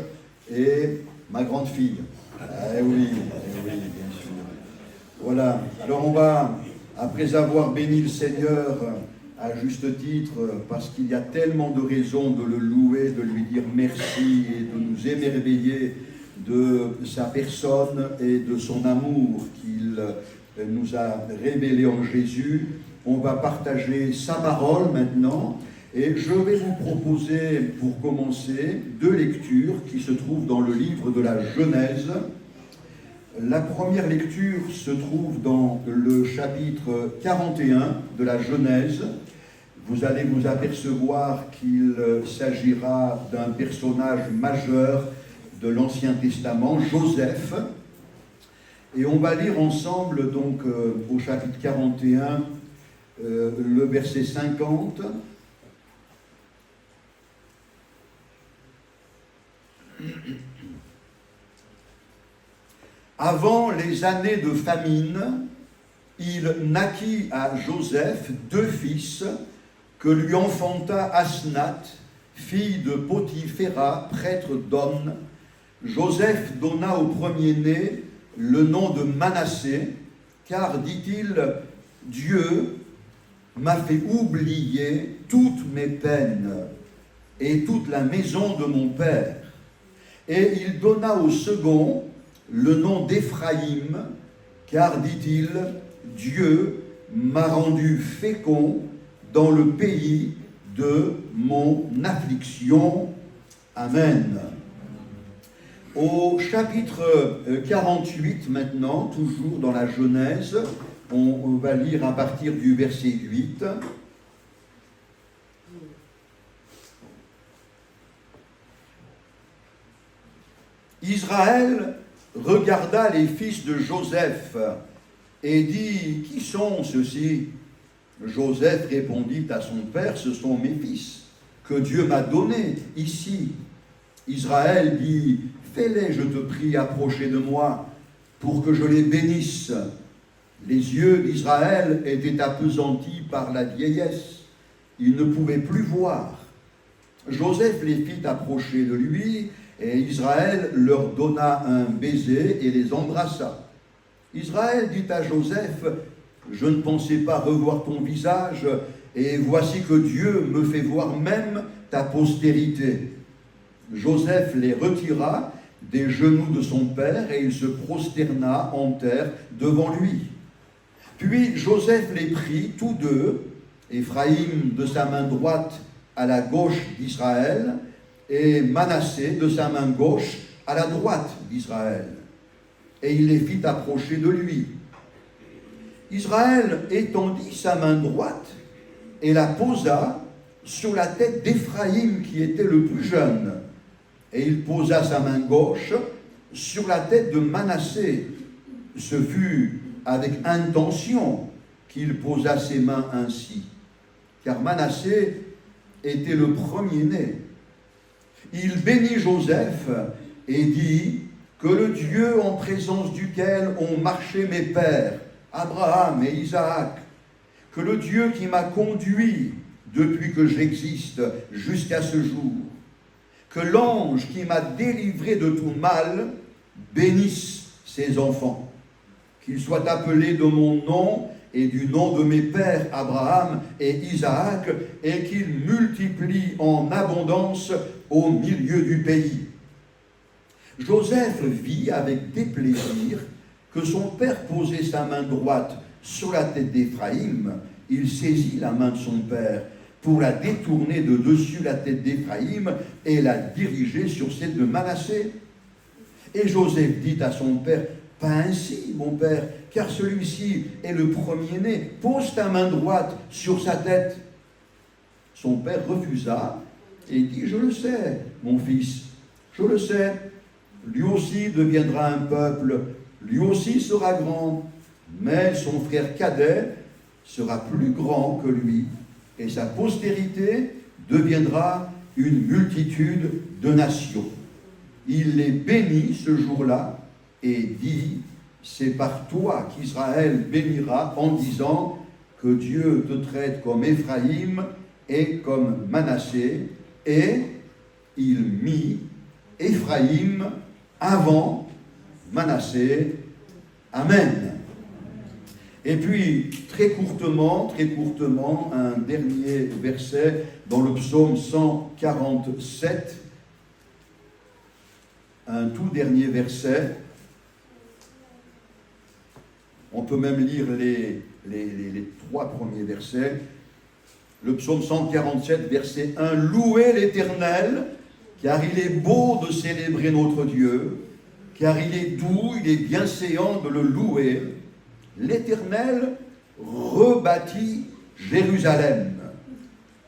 et ma grande fille. Eh oui, bien sûr. Voilà, alors on va, après avoir béni le Seigneur à juste titre, parce qu'il y a tellement de raisons de le louer, de lui dire merci et de nous émerveiller de sa personne et de son amour qu'il nous a révélé en Jésus. On va partager sa parole maintenant et je vais vous proposer pour commencer 2 lectures qui se trouvent dans le livre de la Genèse. La première lecture se trouve dans le chapitre 41 de la Genèse. Vous allez vous apercevoir qu'il s'agira d'un personnage majeur de l'Ancien Testament, Joseph. Et on va lire ensemble donc au chapitre 41 le verset 50 Avant les années de famine, il naquit à Joseph 2 fils que lui enfanta Asnath, fille de Potiphéra, prêtre d'On. Joseph donna au premier-né le nom de Manassé, car, dit-il, Dieu m'a fait oublier toutes mes peines et toute la maison de mon père. Et il donna au second le nom d'Éphraïm, car, dit-il, Dieu m'a rendu fécond dans le pays de mon affliction. Amen. Au chapitre 48 maintenant, toujours dans la Genèse, on va lire à partir du verset 8. Israël regarda les fils de Joseph et dit, « Qui sont ceux-ci » Joseph répondit à son père, « Ce sont mes fils, que Dieu m'a donnés ici. » Israël dit, « Fais-les, je te prie, approcher de moi, pour que je les bénisse. » Les yeux d'Israël étaient appesantis par la vieillesse. Il ne pouvait plus voir. Joseph les fit approcher de lui, et Israël leur donna un baiser et les embrassa. Israël dit à Joseph, « Je ne pensais pas revoir ton visage, et voici que Dieu me fait voir même ta postérité. » Joseph les retira des genoux de son père, et il se prosterna en terre devant lui. Puis Joseph les prit tous deux, Éphraïm de sa main droite à la gauche d'Israël, et Manassé de sa main gauche à la droite d'Israël. Et il les fit approcher de lui. Israël étendit sa main droite et la posa sur la tête d'Éphraïm qui était le plus jeune. Et il posa sa main gauche sur la tête de Manassé. Ce fut avec intention qu'il posa ses mains ainsi, car Manassé était le premier-né. Il bénit Joseph et dit, « Que le Dieu en présence duquel ont marché mes pères, Abraham et Isaac, que le Dieu qui m'a conduit depuis que j'existe jusqu'à ce jour, que l'ange qui m'a délivré de tout mal bénisse ses enfants, qu'ils soient appelés de mon nom et du nom de mes pères Abraham et Isaac, et qu'ils multiplient en abondance au milieu du pays. » Joseph vit avec déplaisir que son père posait sa main droite sur la tête d'Éphraïm. Il saisit la main de son père pour la détourner de dessus la tête d'Éphraïm et la diriger sur celle de Manassé. Et Joseph dit à son père, « Pas ainsi, mon père, car celui-ci est le premier-né. Pose ta main droite sur sa tête. » Son père refusa et dit, « Je le sais, mon fils, je le sais. Lui aussi deviendra un peuple, lui aussi sera grand, mais son frère cadet sera plus grand que lui, et sa postérité deviendra une multitude de nations. » Il les bénit ce jour-là et dit, « C'est par toi qu'Israël bénira en disant que Dieu te traite comme Éphraïm et comme Manassé. » Et il mit Éphraïm avant Manassé. Amen. Et puis, très courtement, un dernier verset dans le psaume 147, un tout dernier verset. On peut même lire les 3 premiers versets. Le psaume 147, verset 1, « Louez l'Éternel, car il est beau de célébrer notre Dieu, car il est doux, il est bienséant de le louer. L'Éternel rebâtit Jérusalem.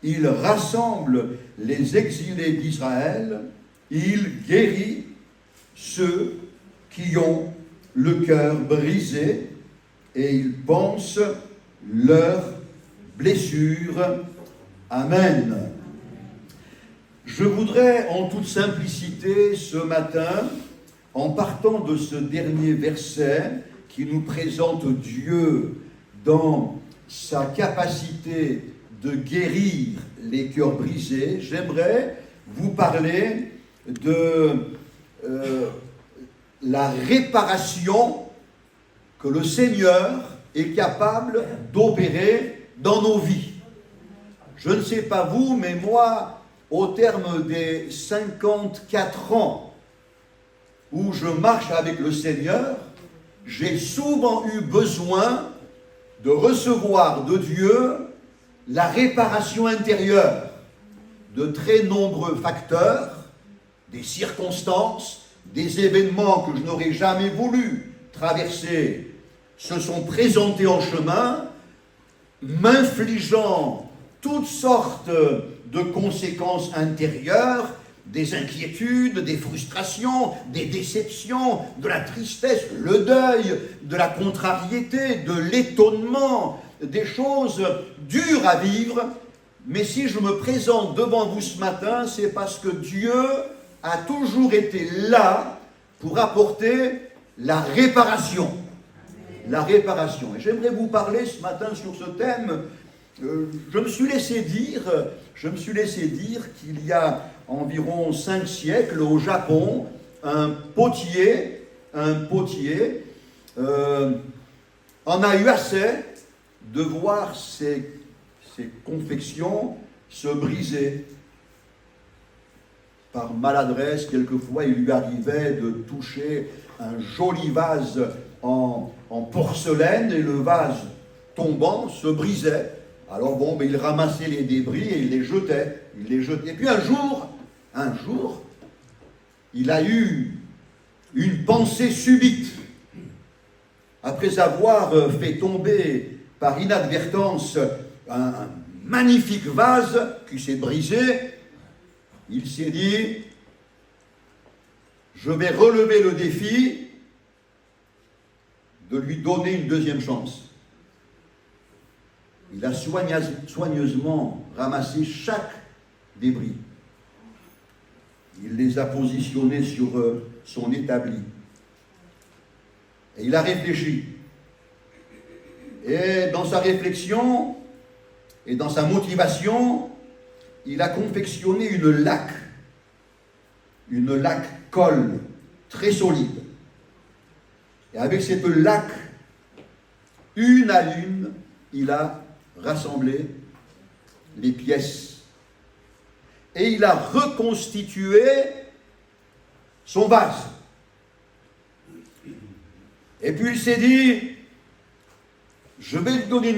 Il rassemble les exilés d'Israël, il guérit ceux qui ont le cœur brisé et il pense leurs blessures. Amen. » Je voudrais en toute simplicité ce matin en partant de ce dernier verset qui nous présente Dieu dans sa capacité de guérir les cœurs brisés, j'aimerais vous parler de la réparation que le Seigneur est capable d'opérer dans nos vies. Je ne sais pas vous, mais moi, au terme des 54 ans où je marche avec le Seigneur, j'ai souvent eu besoin de recevoir de Dieu la réparation intérieure de très nombreux facteurs, des circonstances, des événements que je n'aurais jamais voulu traverser se sont présentés en chemin, m'infligeant toutes sortes de conséquences intérieures, des inquiétudes, des frustrations, des déceptions, de la tristesse, le deuil, de la contrariété, de l'étonnement, des choses dures à vivre. Mais si je me présente devant vous ce matin, c'est parce que Dieu a toujours été là pour apporter la réparation. La réparation. Et j'aimerais vous parler ce matin sur ce thème. Je me suis laissé dire qu'il y a environ 5 siècles au Japon, un potier en a eu assez de voir ses confections se briser. Par maladresse, quelquefois, il lui arrivait de toucher un joli vase en porcelaine et le vase tombant se brisait. Alors bon, il ramassait les débris et il les jetait. Et puis un jour, il a eu une pensée subite. Après avoir fait tomber par inadvertance un magnifique vase qui s'est brisé, il s'est dit, je vais relever le défi de lui donner une deuxième chance. Il a soigneusement ramassé chaque débris. Il les a positionnés sur son établi. Et il a réfléchi. Et dans sa réflexion et dans sa motivation, il a confectionné une laque colle très solide. Et avec cette laque, une à une, il a rassemblé les pièces. Et il a reconstitué son vase. Et puis il s'est dit, je vais lui donner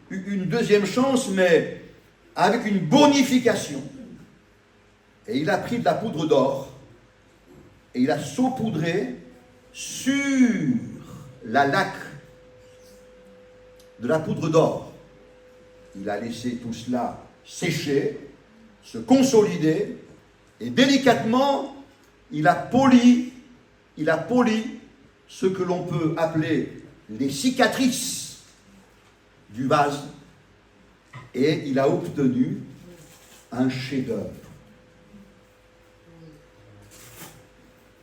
une deuxième chance, mais avec une bonification. Et il a pris de la poudre d'or et il a saupoudré sur la laque de la poudre d'or. Il a laissé tout cela sécher, se consolider, et délicatement, il a poli ce que l'on peut appeler les cicatrices du vase, et il a obtenu un chef-d'œuvre.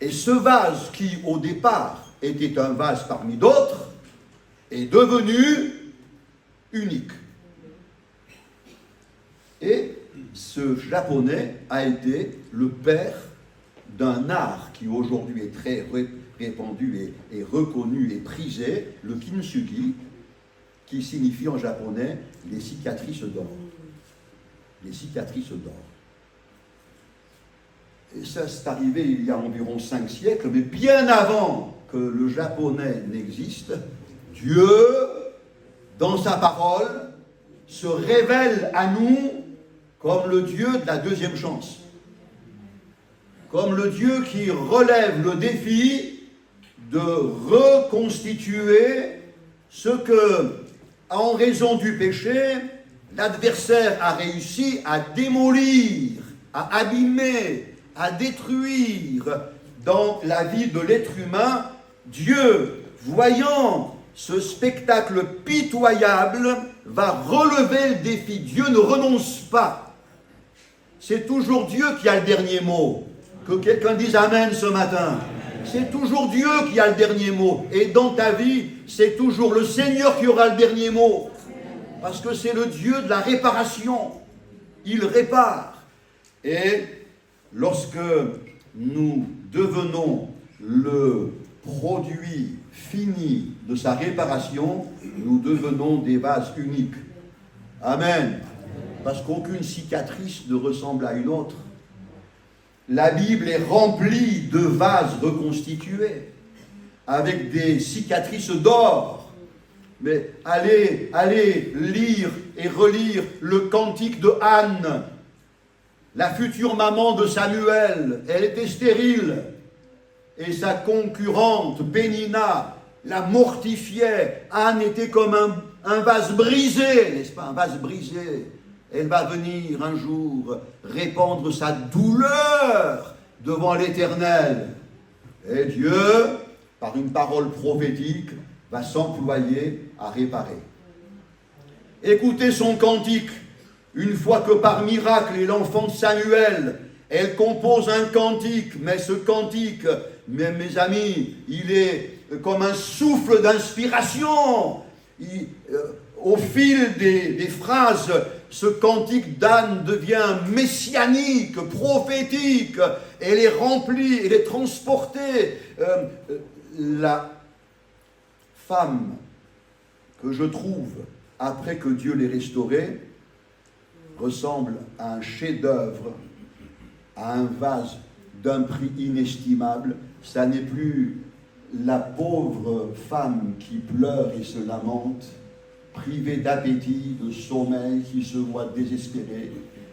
Et ce vase qui, au départ, était un vase parmi d'autres, est devenu unique. Et ce Japonais a été le père d'un art qui aujourd'hui est très répandu et reconnu et prisé, le kintsugi, qui signifie en japonais les cicatrices d'or. Les cicatrices d'or. Et ça, c'est arrivé il y a environ 5 siècles, mais bien avant que le japonais n'existe, Dieu, dans sa parole, se révèle à nous comme le Dieu de la deuxième chance. Comme le Dieu qui relève le défi de reconstituer ce que, en raison du péché, l'adversaire a réussi à démolir, à abîmer, à détruire dans la vie de l'être humain. Dieu, voyant ce spectacle pitoyable, va relever le défi. Dieu ne renonce pas. C'est toujours Dieu qui a le dernier mot. Que quelqu'un dise Amen ce matin. C'est toujours Dieu qui a le dernier mot. Et dans ta vie, c'est toujours le Seigneur qui aura le dernier mot. Parce que c'est le Dieu de la réparation. Il répare. Et lorsque nous devenons le produit fini de sa réparation, nous devenons des vases uniques. Amen. Parce qu'aucune cicatrice ne ressemble à une autre. La Bible est remplie de vases reconstitués, avec des cicatrices d'or. Mais allez lire et relire le cantique de Anne, la future maman de Samuel. Elle était stérile. Et sa concurrente, Pénina, la mortifiait. Anne était comme un vase brisé, n'est-ce pas? Un vase brisé. Elle va venir un jour répandre sa douleur devant l'Éternel. Et Dieu, par une parole prophétique, va s'employer à réparer. Écoutez son cantique. Une fois que par miracle est l'enfant de Samuel, elle compose un cantique, mais ce cantique, mes amis, il est comme un souffle d'inspiration. Au fil des phrases, ce cantique d'Anne devient messianique, prophétique. Elle est remplie, elle est transportée. La femme que je trouve, après que Dieu l'ait restaurée, ressemble à un chef-d'œuvre, à un vase d'un prix inestimable. Ça n'est plus la pauvre femme qui pleure et se lamente, privée d'appétit, de sommeil, qui se voit désespérée.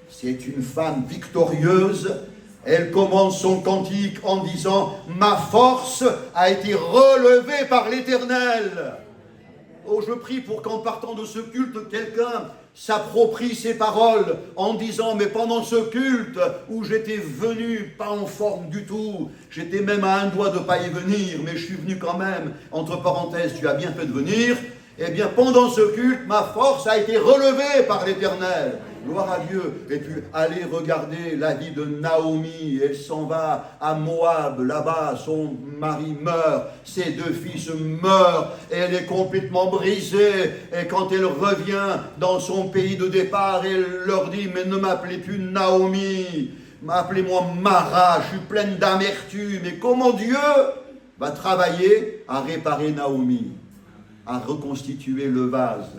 C'est une femme victorieuse. Elle commence son cantique en disant « Ma force a été relevée par l'Éternel ». Oh, je prie pour qu'en partant de ce culte, quelqu'un s'approprie ces paroles en disant « Mais pendant ce culte où j'étais venu pas en forme du tout, j'étais même à un doigt de ne pas y venir, mais je suis venu quand même, entre parenthèses, tu as bien fait de venir, eh bien pendant ce culte, ma force a été relevée par l'Éternel. » Gloire à Dieu. Et puis, allez regarder la vie de Naomi. Elle s'en va à Moab. Là-bas, son mari meurt. Ses 2 fils meurent. Elle est complètement brisée. Et quand elle revient dans son pays de départ, elle leur dit, mais ne m'appelez plus Naomi. Appelez-moi Mara. Je suis pleine d'amertume. Et comment Dieu va travailler à réparer Naomi, à reconstituer le vase.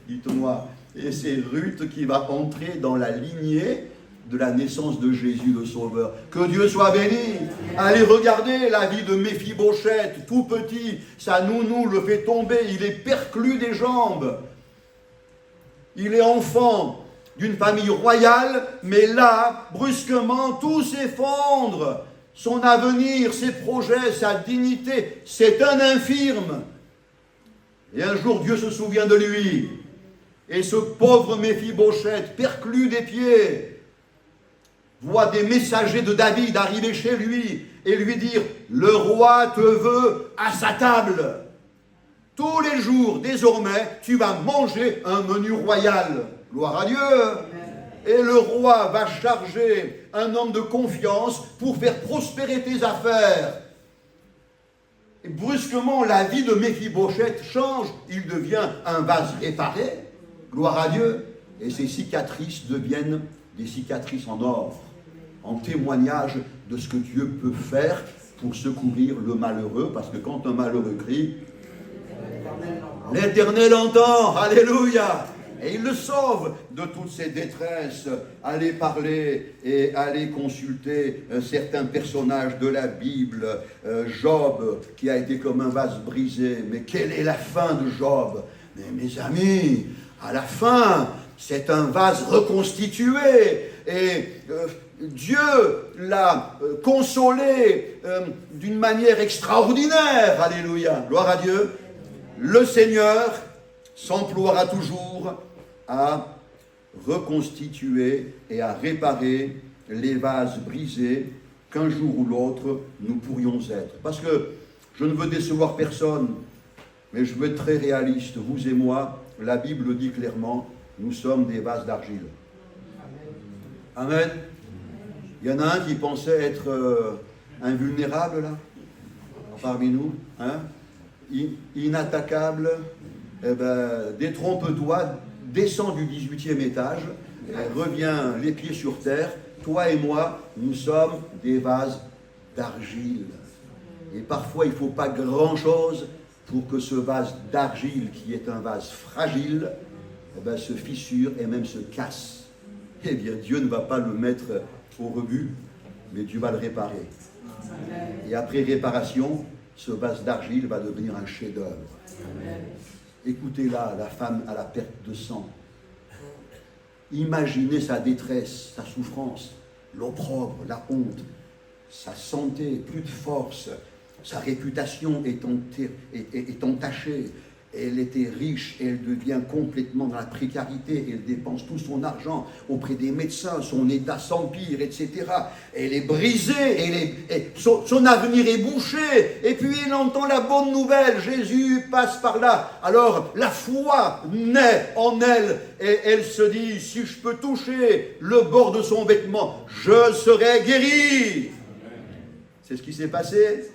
Dites-moi. Et c'est Ruth qui va entrer dans la lignée de la naissance de Jésus le Sauveur. Que Dieu soit béni. Allez regarder la vie de Méphibosheth, tout petit. Sa nounou le fait tomber, il est perclus des jambes. Il est enfant d'une famille royale, mais là, brusquement, tout s'effondre. Son avenir, ses projets, sa dignité, c'est un infirme. Et un jour, Dieu se souvient de lui. Et ce pauvre Méphibosheth, perclus des pieds, voit des messagers de David arriver chez lui et lui dire « Le roi te veut à sa table. Tous les jours, désormais, tu vas manger un menu royal. » Gloire à Dieu. Et le roi va charger un homme de confiance pour faire prospérer tes affaires. Et brusquement, la vie de Méphibosheth change. Il devient un vase réparé. Gloire à Dieu. Et ces cicatrices deviennent des cicatrices en or, en témoignage de ce que Dieu peut faire pour secourir le malheureux, parce que quand un malheureux crie, l'Éternel entend, alléluia, et il le sauve de toutes ses détresses. Allez parler et allez consulter certains personnages de la Bible. Job, qui a été comme un vase brisé, mais quelle est la fin de Job? Mais mes amis, à la fin, c'est un vase reconstitué, et Dieu l'a consolé d'une manière extraordinaire. Alléluia, gloire à Dieu. Le Seigneur s'emploiera toujours à reconstituer et à réparer les vases brisés qu'un jour ou l'autre nous pourrions être. Parce que je ne veux décevoir personne, mais je veux être très réaliste. Vous et moi, la Bible dit clairement, nous sommes des vases d'argile. Amen. Il y en a un qui pensait être invulnérable là. parmi nous, hein, inattaquable, eh ben, détrompe-toi, descends du 18e étage, reviens les pieds sur terre. Toi et moi, nous sommes des vases d'argile. Et parfois, il ne faut pas grand-chose pour que ce vase d'argile, qui est un vase fragile, eh ben, se fissure et même se casse. Eh bien, Dieu ne va pas le mettre au rebut, mais Dieu va le réparer. Et après réparation, ce vase d'argile va devenir un chef-d'œuvre. Écoutez-la, la femme à la perte de sang. Imaginez sa détresse, sa souffrance, l'opprobre, la honte, sa santé, plus de force, sa réputation est entachée. Elle était riche, elle devient complètement dans la précarité, elle dépense tout son argent auprès des médecins, son état s'empire, etc. Elle est brisée, son avenir est bouché, et puis elle entend la bonne nouvelle, Jésus passe par là. Alors la foi naît en elle, et elle se dit, si je peux toucher le bord de son vêtement, je serai guéri. C'est ce qui s'est passé.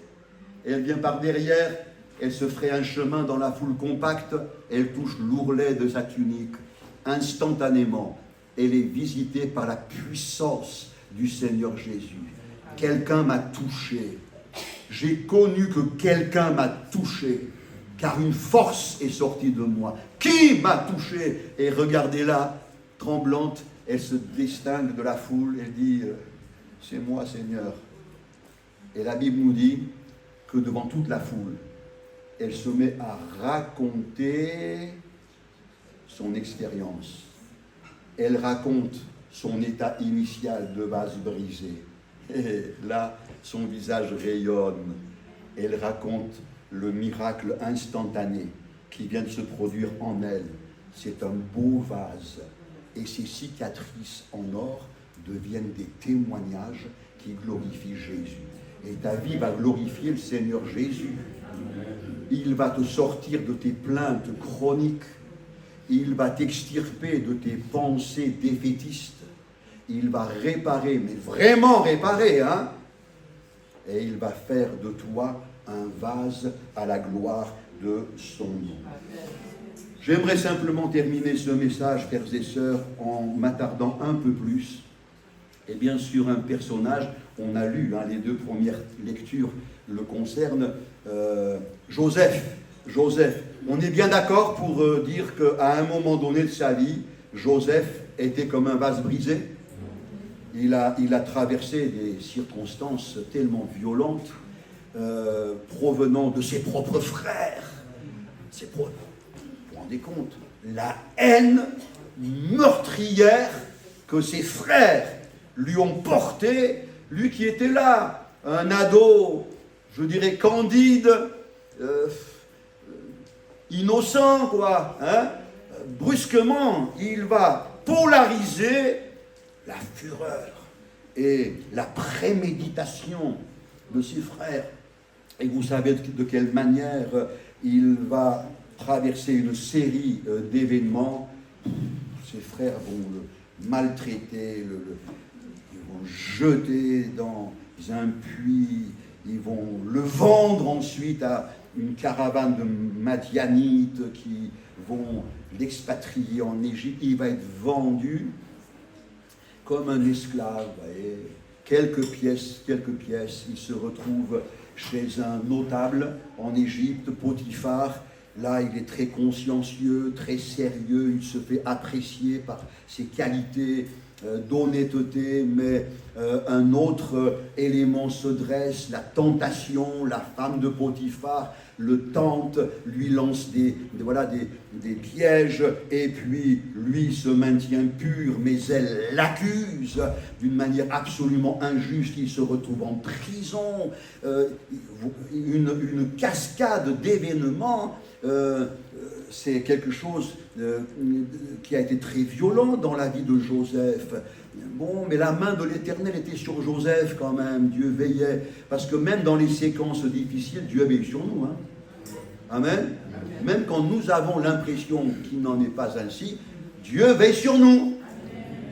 Et elle vient par derrière. Elle se ferait un chemin dans la foule compacte, elle touche l'ourlet de sa tunique. Instantanément, elle est visitée par la puissance du Seigneur Jésus. Quelqu'un m'a touché. J'ai connu que quelqu'un m'a touché, car une force est sortie de moi. Qui m'a touché? Et regardez-la, tremblante, elle se distingue de la foule, elle dit, c'est moi, Seigneur. Et la Bible nous dit que devant toute la foule, elle se met à raconter son expérience. Elle raconte son état initial de vase brisé. Et là, son visage rayonne. Elle raconte le miracle instantané qui vient de se produire en elle. C'est un beau vase. Et ses cicatrices en or deviennent des témoignages qui glorifient Jésus. Et ta vie va glorifier le Seigneur Jésus. Il va te sortir de tes plaintes chroniques. Il va t'extirper de tes pensées défaitistes. Il va réparer, mais vraiment réparer, hein? Et il va faire de toi un vase à la gloire de son nom. J'aimerais simplement terminer ce message, frères et sœurs, en m'attardant un peu plus. Et bien sûr, un personnage, on a lu, hein, les deux premières lectures le concernent, Joseph. Joseph. On est bien d'accord pour dire qu'à un moment donné de sa vie, Joseph était comme un vase brisé. Il a traversé des circonstances tellement violentes provenant de ses propres frères. Vous vous rendez compte? La haine meurtrière que ses frères lui ont portée, lui qui était là, un ado, je dirais candide, innocent, quoi. Hein? Brusquement, il va polariser la fureur et la préméditation de ses frères. Et vous savez de quelle manière il va traverser une série d'événements. Ses frères vont le maltraiter, ils vont jeter dans un puits, ils vont le vendre ensuite à une caravane de Madianites qui vont l'expatrier en Égypte. Il va être vendu comme un esclave. Et quelques pièces, il se retrouve chez un notable en Égypte, Potiphar. Là, il est très consciencieux, très sérieux, il se fait apprécier par ses qualités d'honnêteté, mais un autre élément se dresse, la tentation. La femme de Potiphar le tente, lui lance des pièges, et puis lui se maintient pur, mais elle l'accuse d'une manière absolument injuste. Il se retrouve en prison, une cascade d'événements. C'est quelque chose qui a été très violent dans la vie de Joseph. Bon, mais la main de l'Éternel était sur Joseph quand même. Dieu veillait, parce que même dans les séquences difficiles, Dieu veille sur nous. Hein. Amen. Même quand nous avons l'impression qu'il n'en est pas ainsi, Dieu veille sur nous.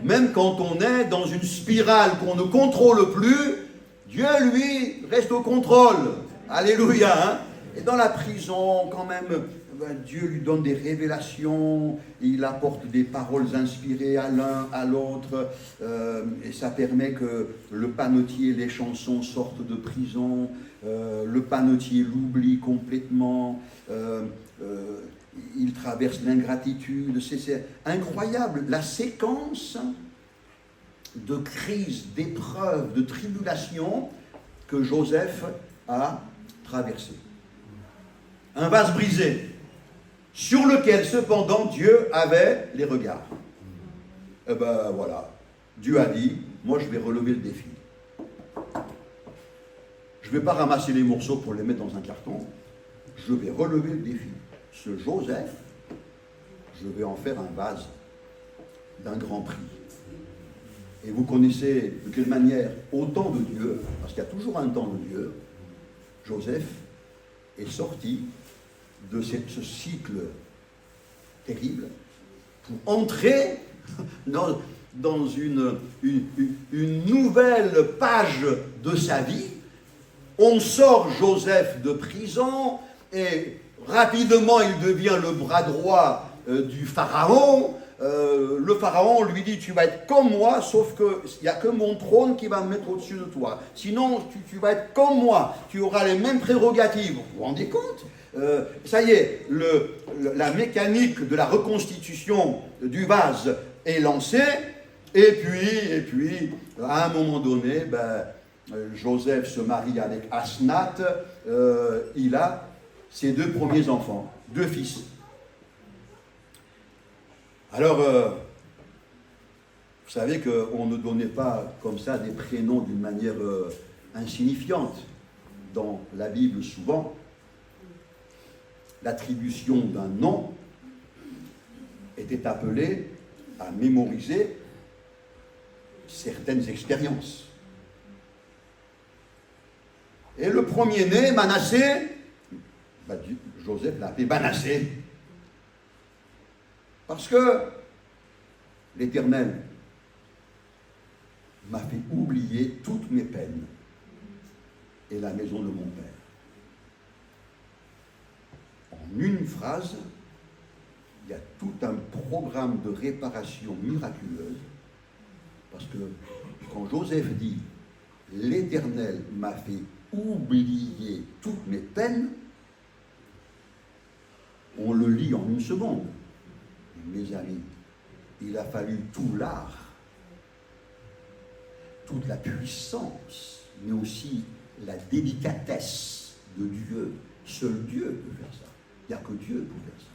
Même quand on est dans une spirale qu'on ne contrôle plus, Dieu, lui, reste au contrôle. Alléluia, hein? Et dans la prison, quand même, Dieu lui donne des révélations, il apporte des paroles inspirées à l'un, à l'autre, et ça permet que le panetier, les chansons sortent de prison, le panetier l'oublie complètement, il traverse l'ingratitude, c'est incroyable, la séquence de crises, d'épreuves, de tribulations que Joseph a traversées. Un vase brisé, sur lequel cependant Dieu avait les regards. Eh ben voilà, Dieu a dit, moi je vais relever le défi. Je ne vais pas ramasser les morceaux pour les mettre dans un carton, je vais relever le défi. Ce Joseph, je vais en faire un vase d'un grand prix. Et vous connaissez de quelle manière, au temps de Dieu, parce qu'il y a toujours un temps de Dieu, Joseph est sorti de ce cycle terrible pour entrer dans une nouvelle page de sa vie. On sort Joseph de prison et rapidement il devient le bras droit du pharaon. Le pharaon lui dit, tu vas être comme moi, sauf qu'il n'y a que mon trône qui va me mettre au-dessus de toi. Sinon, tu vas être comme moi, tu auras les mêmes prérogatives. Vous vous rendez compte? Ça y est, la mécanique de la reconstitution du vase est lancée, et puis à un moment donné, Joseph se marie avec Asnath, il a ses 2 premiers enfants, 2 fils. Alors, vous savez qu'on ne donnait pas comme ça des prénoms d'une manière insignifiante. Dans la Bible, souvent, l'attribution d'un nom était appelée à mémoriser certaines expériences. Et le premier-né, Manassé, Joseph l'a appelé Manassé. Parce que l'Éternel m'a fait oublier toutes mes peines et la maison de mon Père. En une phrase, il y a tout un programme de réparation miraculeuse, parce que quand Joseph dit « l'Éternel m'a fait oublier toutes mes peines », on le lit en une seconde. Mes amis, il a fallu tout l'art, toute la puissance, mais aussi la délicatesse de Dieu. Seul Dieu peut faire ça. Il n'y a que Dieu peut faire ça.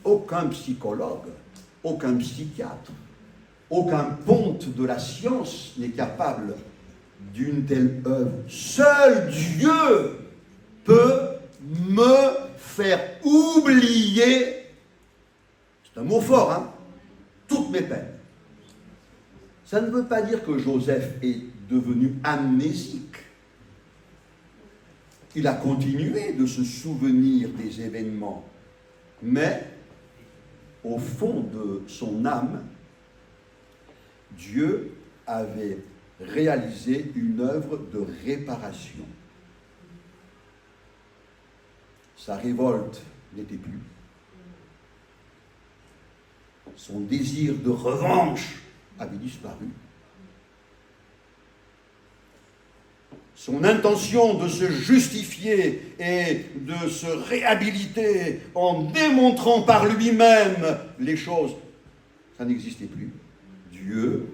Aucun psychologue, aucun psychiatre, aucun ponte de la science n'est capable d'une telle œuvre. Seul Dieu peut me faire oublier, c'est un mot fort, hein, toutes mes peines. Ça ne veut pas dire que Joseph est devenu amnésique. Il a continué de se souvenir des événements, mais au fond de son âme, Dieu avait réalisé une œuvre de réparation. Sa révolte n'était plus. Son désir de revanche avait disparu. Son intention de se justifier et de se réhabiliter en démontrant par lui-même les choses, ça n'existait plus. Dieu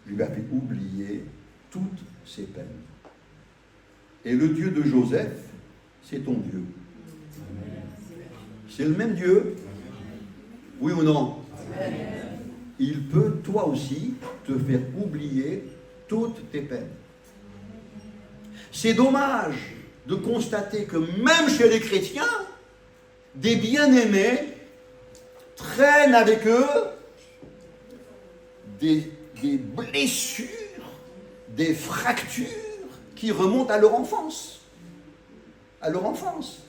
lui a fait oublier toutes ses peines. Et le Dieu de Joseph, c'est ton Dieu. C'est le même Dieu. Oui ou non? Il peut, toi aussi, te faire oublier toutes tes peines. C'est dommage de constater que même chez les chrétiens, des bien-aimés traînent avec eux des blessures, des fractures qui remontent à leur enfance. À leur enfance.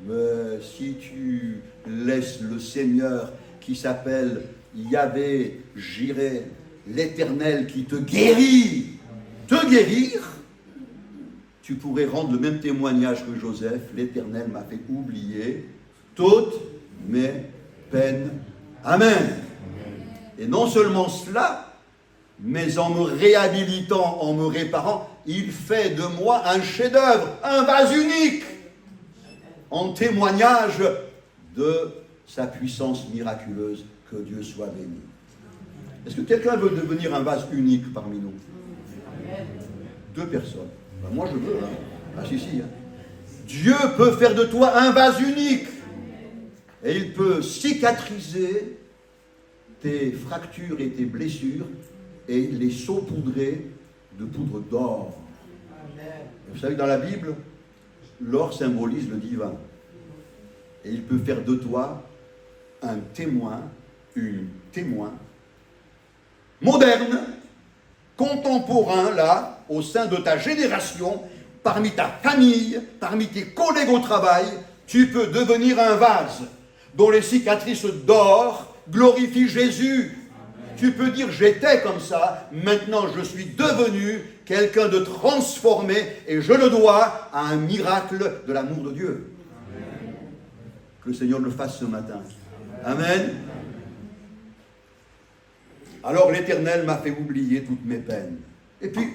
Mais si tu laisses le Seigneur qui s'appelle Yahvé, Jireh, l'Éternel qui te guérit, te guérir, tu pourrais rendre le même témoignage que Joseph. L'Éternel m'a fait oublier toutes mes peines. Amen. Et non seulement cela, mais en me réhabilitant, en me réparant, il fait de moi un chef-d'œuvre, un vase unique, en témoignage de sa puissance miraculeuse. Que Dieu soit béni. Est-ce que quelqu'un veut devenir un vase unique parmi nous? 2 personnes. Ben moi je veux. Hein. Ah si. Hein. Dieu peut faire de toi un vase unique. Et il peut cicatriser tes fractures et tes blessures et les saupoudrer de poudre d'or. Vous savez que dans la Bible, l'or symbolise le divin. Et il peut faire de toi un témoin, une témoin moderne, contemporain, là, au sein de ta génération, parmi ta famille, parmi tes collègues au travail, tu peux devenir un vase dont les cicatrices d'or glorifient Jésus. Tu peux dire, j'étais comme ça, maintenant je suis devenu quelqu'un de transformé et je le dois à un miracle de l'amour de Dieu. Amen. Que le Seigneur le fasse ce matin. Amen. Alors l'Éternel m'a fait oublier toutes mes peines. Et puis,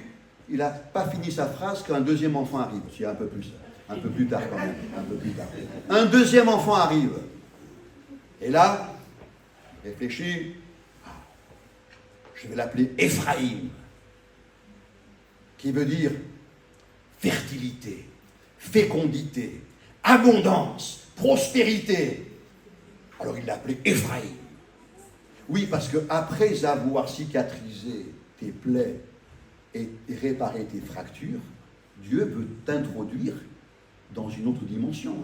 il n'a pas fini sa phrase qu'un deuxième enfant arrive. C'est un peu plus tard quand même, un peu plus tard. Un deuxième enfant arrive. Et là, réfléchis, je vais l'appeler Éphraïm, qui veut dire fertilité, fécondité, abondance, prospérité. Alors il l'a appelé Éphraïm. Oui, parce qu'après avoir cicatrisé tes plaies et réparé tes fractures, Dieu veut t'introduire dans une autre dimension,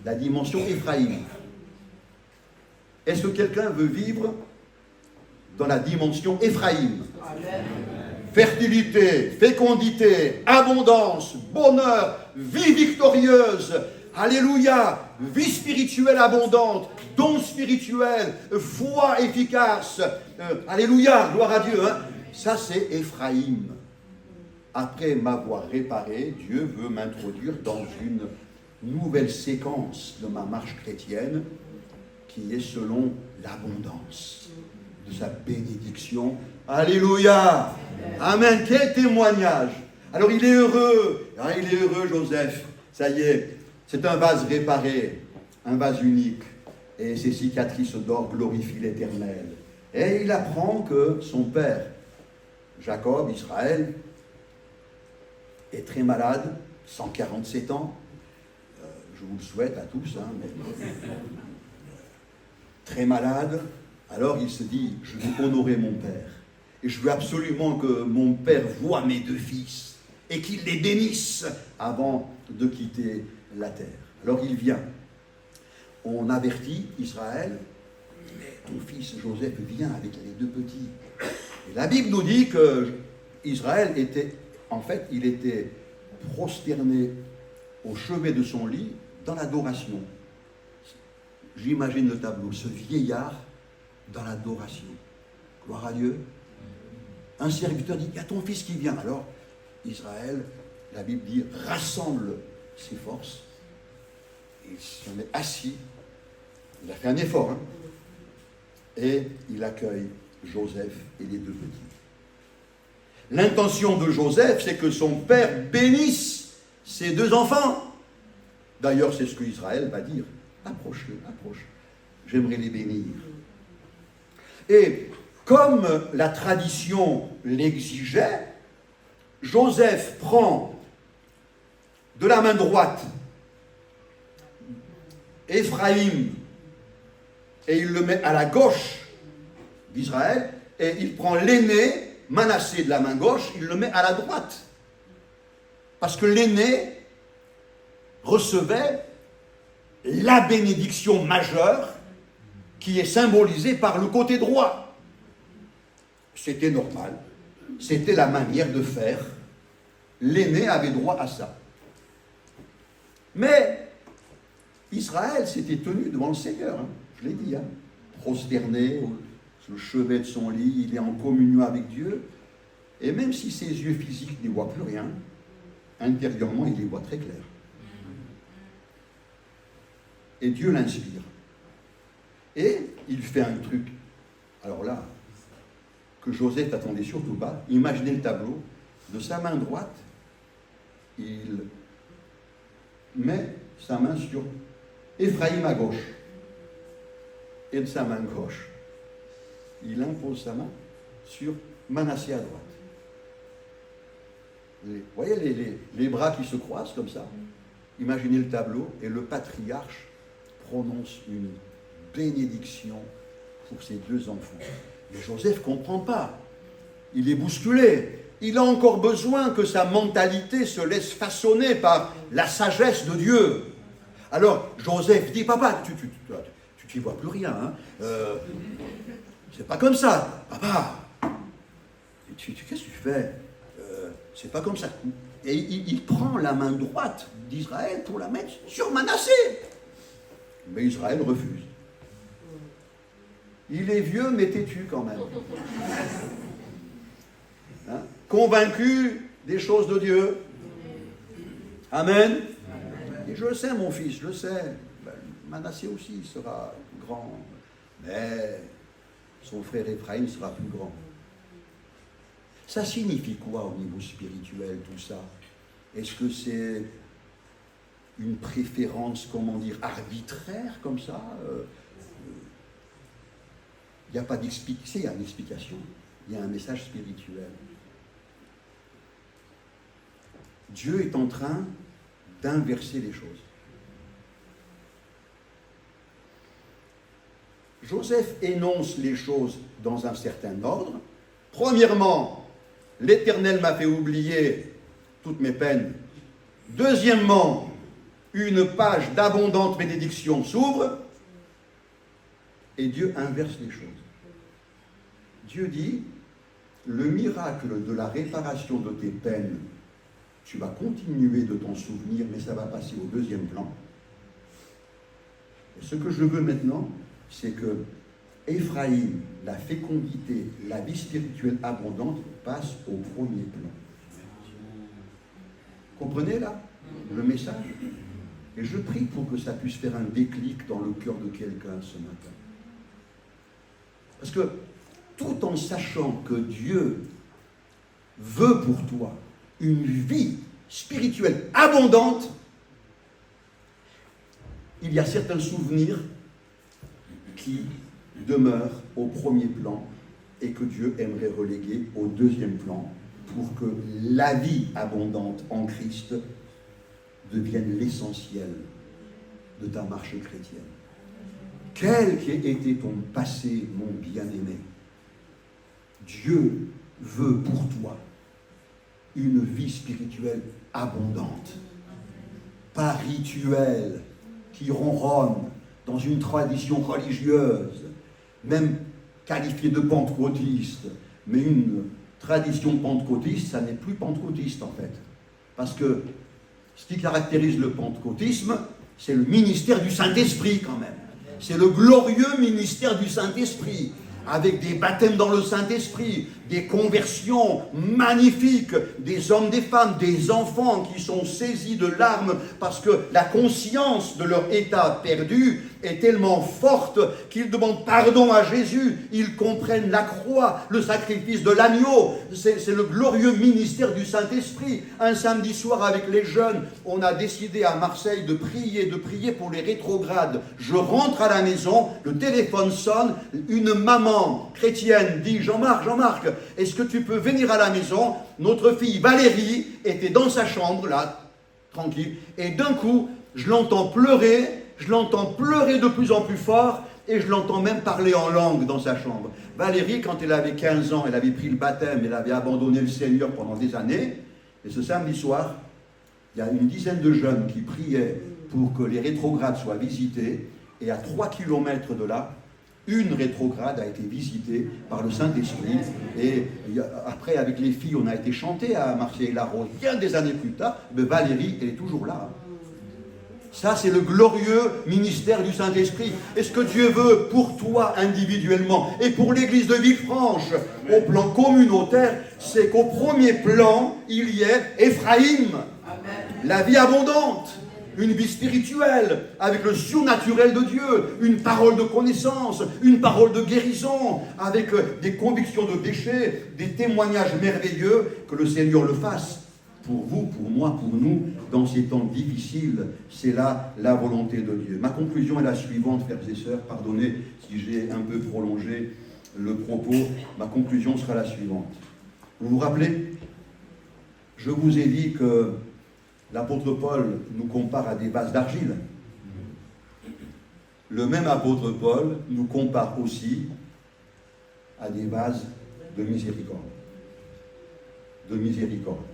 la dimension Éphraïm. Est-ce que quelqu'un veut vivre dans la dimension Éphraïm? Amen. Fertilité, fécondité, abondance, bonheur, vie victorieuse, alléluia, vie spirituelle abondante, dons spirituels, foi efficace, alléluia, gloire à Dieu. Hein. Ça c'est Éphraïm. Après m'avoir réparé, Dieu veut m'introduire dans une nouvelle séquence de ma marche chrétienne qui est selon l'abondance de sa bénédiction. Alléluia. Amen. Quel témoignage. Alors il est heureux. Ah, il est heureux, Joseph. Ça y est, c'est un vase réparé, un vase unique. Et ses cicatrices d'or glorifient l'Éternel. Et il apprend que son père, Jacob, Israël, est très malade, 147 ans. Je vous le souhaite à tous, hein, mais très malade. Alors il se dit, je vais honorer mon père. Et je veux absolument que mon père voie mes 2 fils et qu'il les bénisse avant de quitter la terre. Alors il vient. On avertit Israël, mais ton fils Joseph vient avec les 2 petits. Et la Bible nous dit que Israël était, en fait, il était prosterné au chevet de son lit dans l'adoration. J'imagine le tableau, ce vieillard dans l'adoration. Gloire à Dieu. Un serviteur dit, il y a ton fils qui vient. Alors, Israël, la Bible dit, rassemble ses forces. Il se met assis. Il a fait un effort. Hein, et il accueille Joseph et les 2 petits. L'intention de Joseph, c'est que son père bénisse ses 2 enfants. D'ailleurs, c'est ce que Israël va dire. Approche-le, approche. J'aimerais les bénir. Et comme la tradition l'exigeait, Joseph prend de la main droite Éphraïm et il le met à la gauche d'Israël, et il prend l'aîné, Manassé, de la main gauche, il le met à la droite. Parce que l'aîné recevait la bénédiction majeure qui est symbolisée par le côté droit. C'était normal. C'était la manière de faire. L'aîné avait droit à ça. Mais Israël s'était tenu devant le Seigneur. Hein. Je l'ai dit. Hein. Prosterné sur le chevet de son lit, il est en communion avec Dieu. Et même si ses yeux physiques n'y voient plus rien, intérieurement, il les voit très clairs. Et Dieu l'inspire. Et il fait un truc, alors là, que Joseph n'attendait surtout pas. Imaginez le tableau. De sa main droite, il met sa main sur Éphraïm à gauche. Et de sa main gauche, il impose sa main sur Manassé à droite. Vous voyez les bras qui se croisent comme ça. Imaginez le tableau et le patriarche prononce une bénédiction pour ses deux enfants. Mais Joseph ne comprend pas. Il est bousculé. Il a encore besoin que sa mentalité se laisse façonner par la sagesse de Dieu. Alors Joseph dit, papa, tu n'y vois plus rien. Hein. C'est pas comme ça. Papa, qu'est-ce que tu fais? C'est pas comme ça. Et il prend la main droite d'Israël pour la mettre sur Manassé. Mais Israël refuse. Il est vieux mais têtu quand même. Hein? Convaincu des choses de Dieu. Amen. Et je le sais, mon fils, je le sais. Manassé aussi sera grand. Mais son frère Éphraïm sera plus grand. Ça signifie quoi au niveau spirituel, tout ça? Est-ce que c'est une préférence, comment dire, arbitraire, comme ça? Il n'y a pas d'explication, il y a une explication. Il y a un message spirituel. Dieu est en train d'inverser les choses. Joseph énonce les choses dans un certain ordre. Premièrement, l'Éternel m'a fait oublier toutes mes peines. Deuxièmement, une page d'abondante bénédiction s'ouvre et Dieu inverse les choses. Dieu dit, le miracle de la réparation de tes peines, tu vas continuer de t'en souvenir, mais ça va passer au deuxième plan. Et ce que je veux maintenant, c'est que Éphraïm, la fécondité, la vie spirituelle abondante passe au premier plan. Comprenez là le message? Et je prie pour que ça puisse faire un déclic dans le cœur de quelqu'un ce matin. Parce que tout en sachant que Dieu veut pour toi une vie spirituelle abondante, il y a certains souvenirs qui demeure au premier plan et que Dieu aimerait reléguer au deuxième plan pour que la vie abondante en Christ devienne l'essentiel de ta marche chrétienne. Quel qu'ait été ton passé, mon bien-aimé, Dieu veut pour toi une vie spirituelle abondante, pas rituelle, qui ronronne dans une tradition religieuse, même qualifiée de pentecôtiste, mais une tradition pentecôtiste, ça n'est plus pentecôtiste en fait. Parce que ce qui caractérise le pentecôtisme, c'est le ministère du Saint-Esprit quand même. C'est le glorieux ministère du Saint-Esprit, avec des baptêmes dans le Saint-Esprit, des conversions magnifiques, des hommes, des femmes, des enfants qui sont saisis de larmes parce que la conscience de leur état perdu est tellement forte qu'ils demandent pardon à Jésus. Ils comprennent la croix, le sacrifice de l'agneau. C'est le glorieux ministère du Saint-Esprit. Un samedi soir avec les jeunes, on a décidé à Marseille de prier pour les rétrogrades. Je rentre à la maison, le téléphone sonne, une maman chrétienne dit, Jean-Marc, est-ce que tu peux venir à la maison? Notre fille Valérie était dans sa chambre, là, tranquille, et d'un coup, je l'entends pleurer de plus en plus fort, et je l'entends même parler en langue dans sa chambre. Valérie, quand elle avait 15 ans, elle avait pris le baptême, elle avait abandonné le Seigneur pendant des années, et ce samedi soir, il y a une dizaine de jeunes qui priaient pour que les rétrogrades soient visités, et à 3 kilomètres de là, une rétrograde a été visitée par le Saint-Esprit. Et après, avec les filles, on a été chanter à Marseille-la-Rose. Bien des années plus tard, mais Valérie, elle est toujours là. Ça, c'est le glorieux ministère du Saint-Esprit. Et ce que Dieu veut pour toi individuellement et pour l'église de Villefranche, au plan communautaire, c'est qu'au premier plan, il y ait Éphraïm. la vie abondante, une vie spirituelle, avec le surnaturel de Dieu, une parole de connaissance, une parole de guérison, avec des convictions de péché, des témoignages merveilleux, que le Seigneur le fasse pour vous, pour moi, pour nous, dans ces temps difficiles. C'est là la volonté de Dieu. Ma conclusion est la suivante, frères et sœurs, pardonnez si j'ai un peu prolongé le propos, ma conclusion sera la suivante. Vous vous rappelez, je vous ai dit que l'apôtre Paul nous compare à des vases d'argile. Le même apôtre Paul nous compare aussi à des vases de miséricorde. De miséricorde.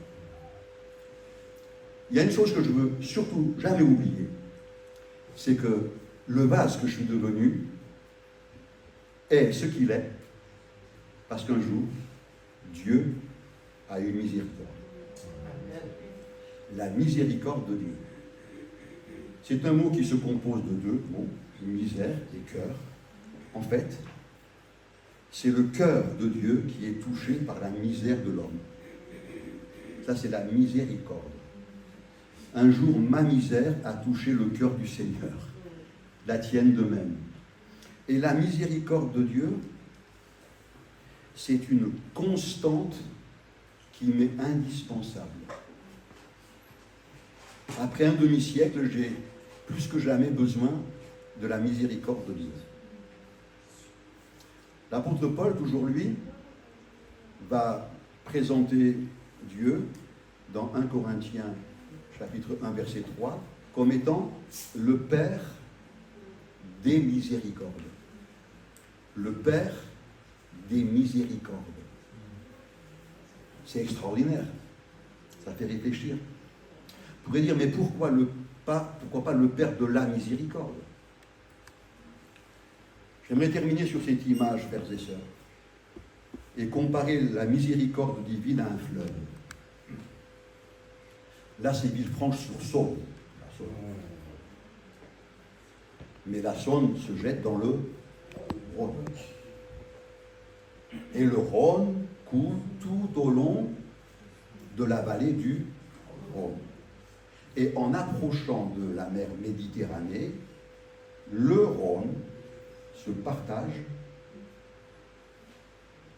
Il y a une chose que je veux surtout jamais oublier, c'est que le vase que je suis devenu est ce qu'il est, parce qu'un jour, Dieu a eu miséricorde. La miséricorde de Dieu. C'est un mot qui se compose de deux mots, misère et cœur. En fait, c'est le cœur de Dieu qui est touché par la misère de l'homme. Ça, c'est la miséricorde. Un jour, ma misère a touché le cœur du Seigneur, la tienne de même. Et la miséricorde de Dieu, c'est une constante qui m'est indispensable. Après un demi-siècle, j'ai plus que jamais besoin de la miséricorde de Dieu. L'apôtre Paul, toujours lui, va présenter Dieu dans 1 Corinthiens chapitre 1, verset 3, comme étant le Père des miséricordes. Le Père des miséricordes. C'est extraordinaire. Ça fait réfléchir. Vous pourrez dire, mais pourquoi pas le Père de la miséricorde? J'aimerais terminer sur cette image, frères et sœurs, et comparer la miséricorde divine à un fleuve. Là, c'est Villefranche-sur-Saône. Mais la Saône se jette dans le Rhône. Et le Rhône coule tout au long de la vallée du Rhône. Et en approchant de la mer Méditerranée, le Rhône se partage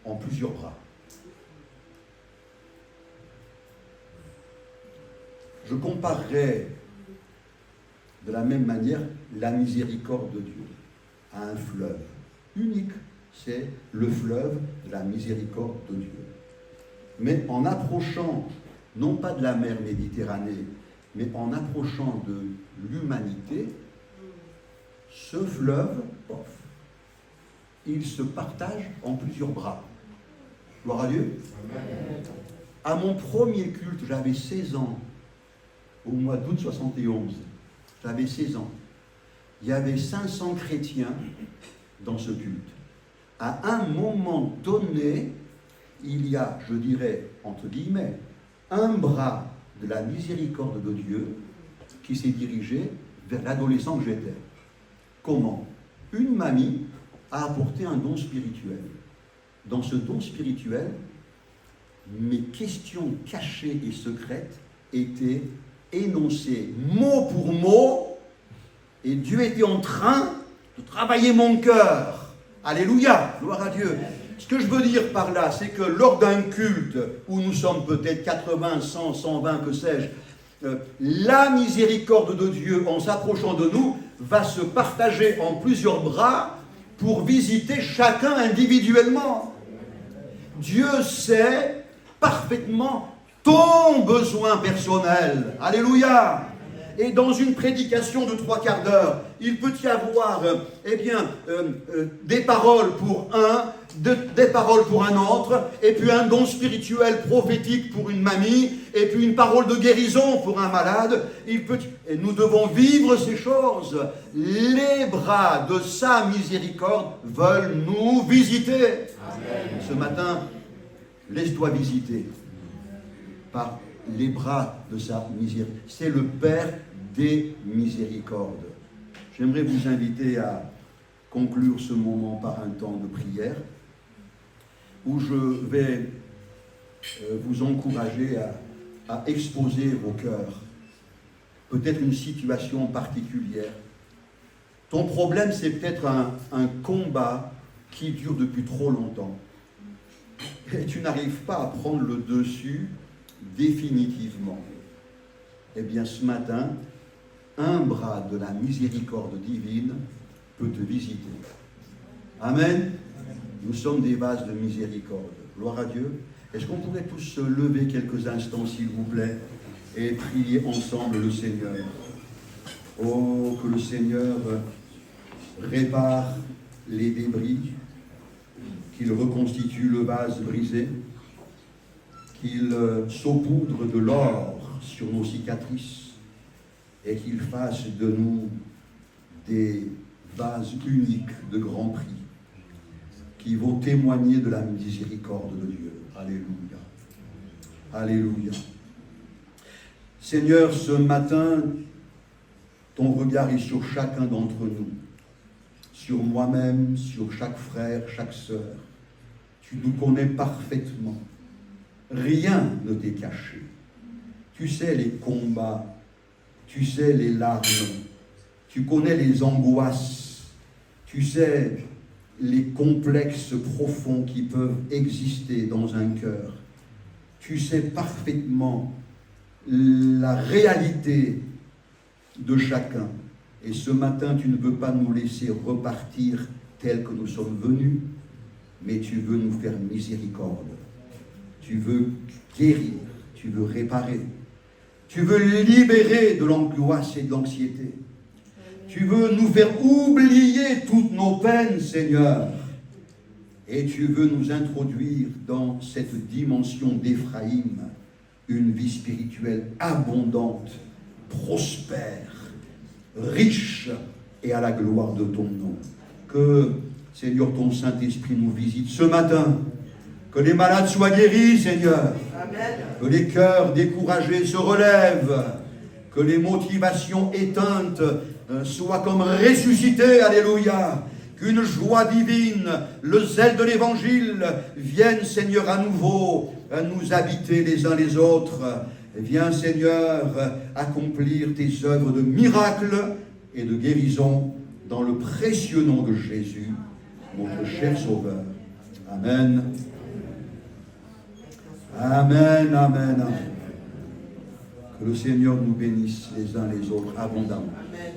en plusieurs bras. Je comparerai de la même manière la miséricorde de Dieu à un fleuve unique. C'est le fleuve de la miséricorde de Dieu. Mais en approchant, non pas de la mer Méditerranée, mais en approchant de l'humanité, ce fleuve, il se partage en plusieurs bras. Gloire à Dieu. À mon premier culte, j'avais 16 ans, au mois d'août 71, j'avais 16 ans. Il y avait 500 chrétiens dans ce culte. À un moment donné, il y a, je dirais, entre guillemets, un bras de la miséricorde de Dieu qui s'est dirigé vers l'adolescent que j'étais. Comment? Une mamie a apporté un don spirituel. Dans ce don spirituel, mes questions cachées et secrètes étaient énoncées mot pour mot, et Dieu était en train de travailler mon cœur. Alléluia, gloire à Dieu. Ce que je veux dire par là, c'est que lors d'un culte où nous sommes peut-être 80, 100, 120, que sais-je, la miséricorde de Dieu, en s'approchant de nous, va se partager en plusieurs bras pour visiter chacun individuellement. Dieu sait parfaitement ton besoin personnel. Alléluia. Et dans une prédication de 3/4 d'heure, il peut y avoir des paroles pour un, des paroles pour un autre, et puis un don spirituel prophétique pour une mamie, et puis une parole de guérison pour un malade. Et nous devons vivre ces choses. Les bras de sa miséricorde veulent nous visiter. Amen. Ce matin, laisse-toi visiter par les bras de sa miséricorde. C'est le Père des miséricordes. J'aimerais vous inviter à conclure ce moment par un temps de prière où je vais vous encourager à exposer vos cœurs peut-être une situation particulière. Ton problème, c'est peut-être un combat qui dure depuis trop longtemps. Et tu n'arrives pas à prendre le dessus définitivement. Eh bien, ce matin, un bras de la miséricorde divine peut te visiter. Amen. Nous sommes des vases de miséricorde. Gloire à Dieu. Est-ce qu'on pourrait tous se lever quelques instants, s'il vous plaît, et prier ensemble le Seigneur? Oh, que le Seigneur répare les débris, qu'il reconstitue le vase brisé, qu'il saupoudre de l'or sur nos cicatrices et qu'il fasse de nous des vases uniques de grand prix qui vont témoigner de la miséricorde de Dieu. Alléluia. Alléluia. Seigneur, ce matin, ton regard est sur chacun d'entre nous, sur moi-même, sur chaque frère, chaque sœur. Tu nous connais parfaitement. Rien ne t'est caché. Tu sais les combats, tu sais les larmes, tu connais les angoisses, tu sais les complexes profonds qui peuvent exister dans un cœur. Tu sais parfaitement la réalité de chacun. Et ce matin, tu ne veux pas nous laisser repartir tels que nous sommes venus, mais tu veux nous faire miséricorde. Tu veux guérir, tu veux réparer. Tu veux libérer de l'angoisse et de l'anxiété. Tu veux nous faire oublier toutes nos peines, Seigneur. Et tu veux nous introduire dans cette dimension d'Éphraïm, une vie spirituelle abondante, prospère, riche et à la gloire de ton nom. Que, Seigneur, ton Saint-Esprit nous visite ce matin. Que les malades soient guéris, Seigneur. Amen. Que les cœurs découragés se relèvent. Que les motivations éteintes soient comme ressuscitées. Alléluia. Qu'une joie divine, le zèle de l'Évangile vienne, Seigneur, à nouveau nous habiter les uns les autres. Viens, Seigneur, accomplir tes œuvres de miracles et de guérison dans le précieux nom de Jésus, notre cher Sauveur. Amen. Amen, amen, amen. Que le Seigneur nous bénisse les uns les autres abondamment. Amen.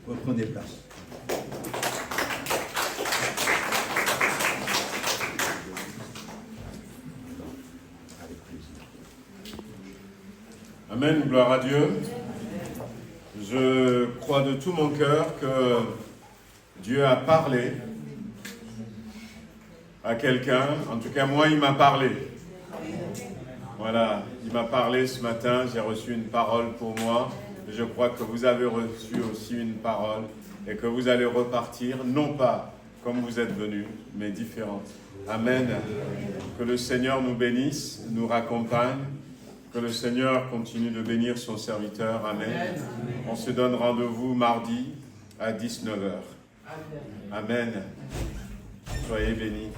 Reprenez place. Amen, gloire à Dieu. Je crois de tout mon cœur que Dieu a parlé à quelqu'un. En tout cas, moi, il m'a parlé. Voilà, il m'a parlé ce matin. J'ai reçu une parole pour moi. Je crois que vous avez reçu aussi une parole et que vous allez repartir, non pas comme vous êtes venus, mais différentes. Amen. Que le Seigneur nous bénisse, nous raccompagne. Que le Seigneur continue de bénir son serviteur. Amen. On se donne rendez-vous mardi à 19h. Amen. Soyez bénis.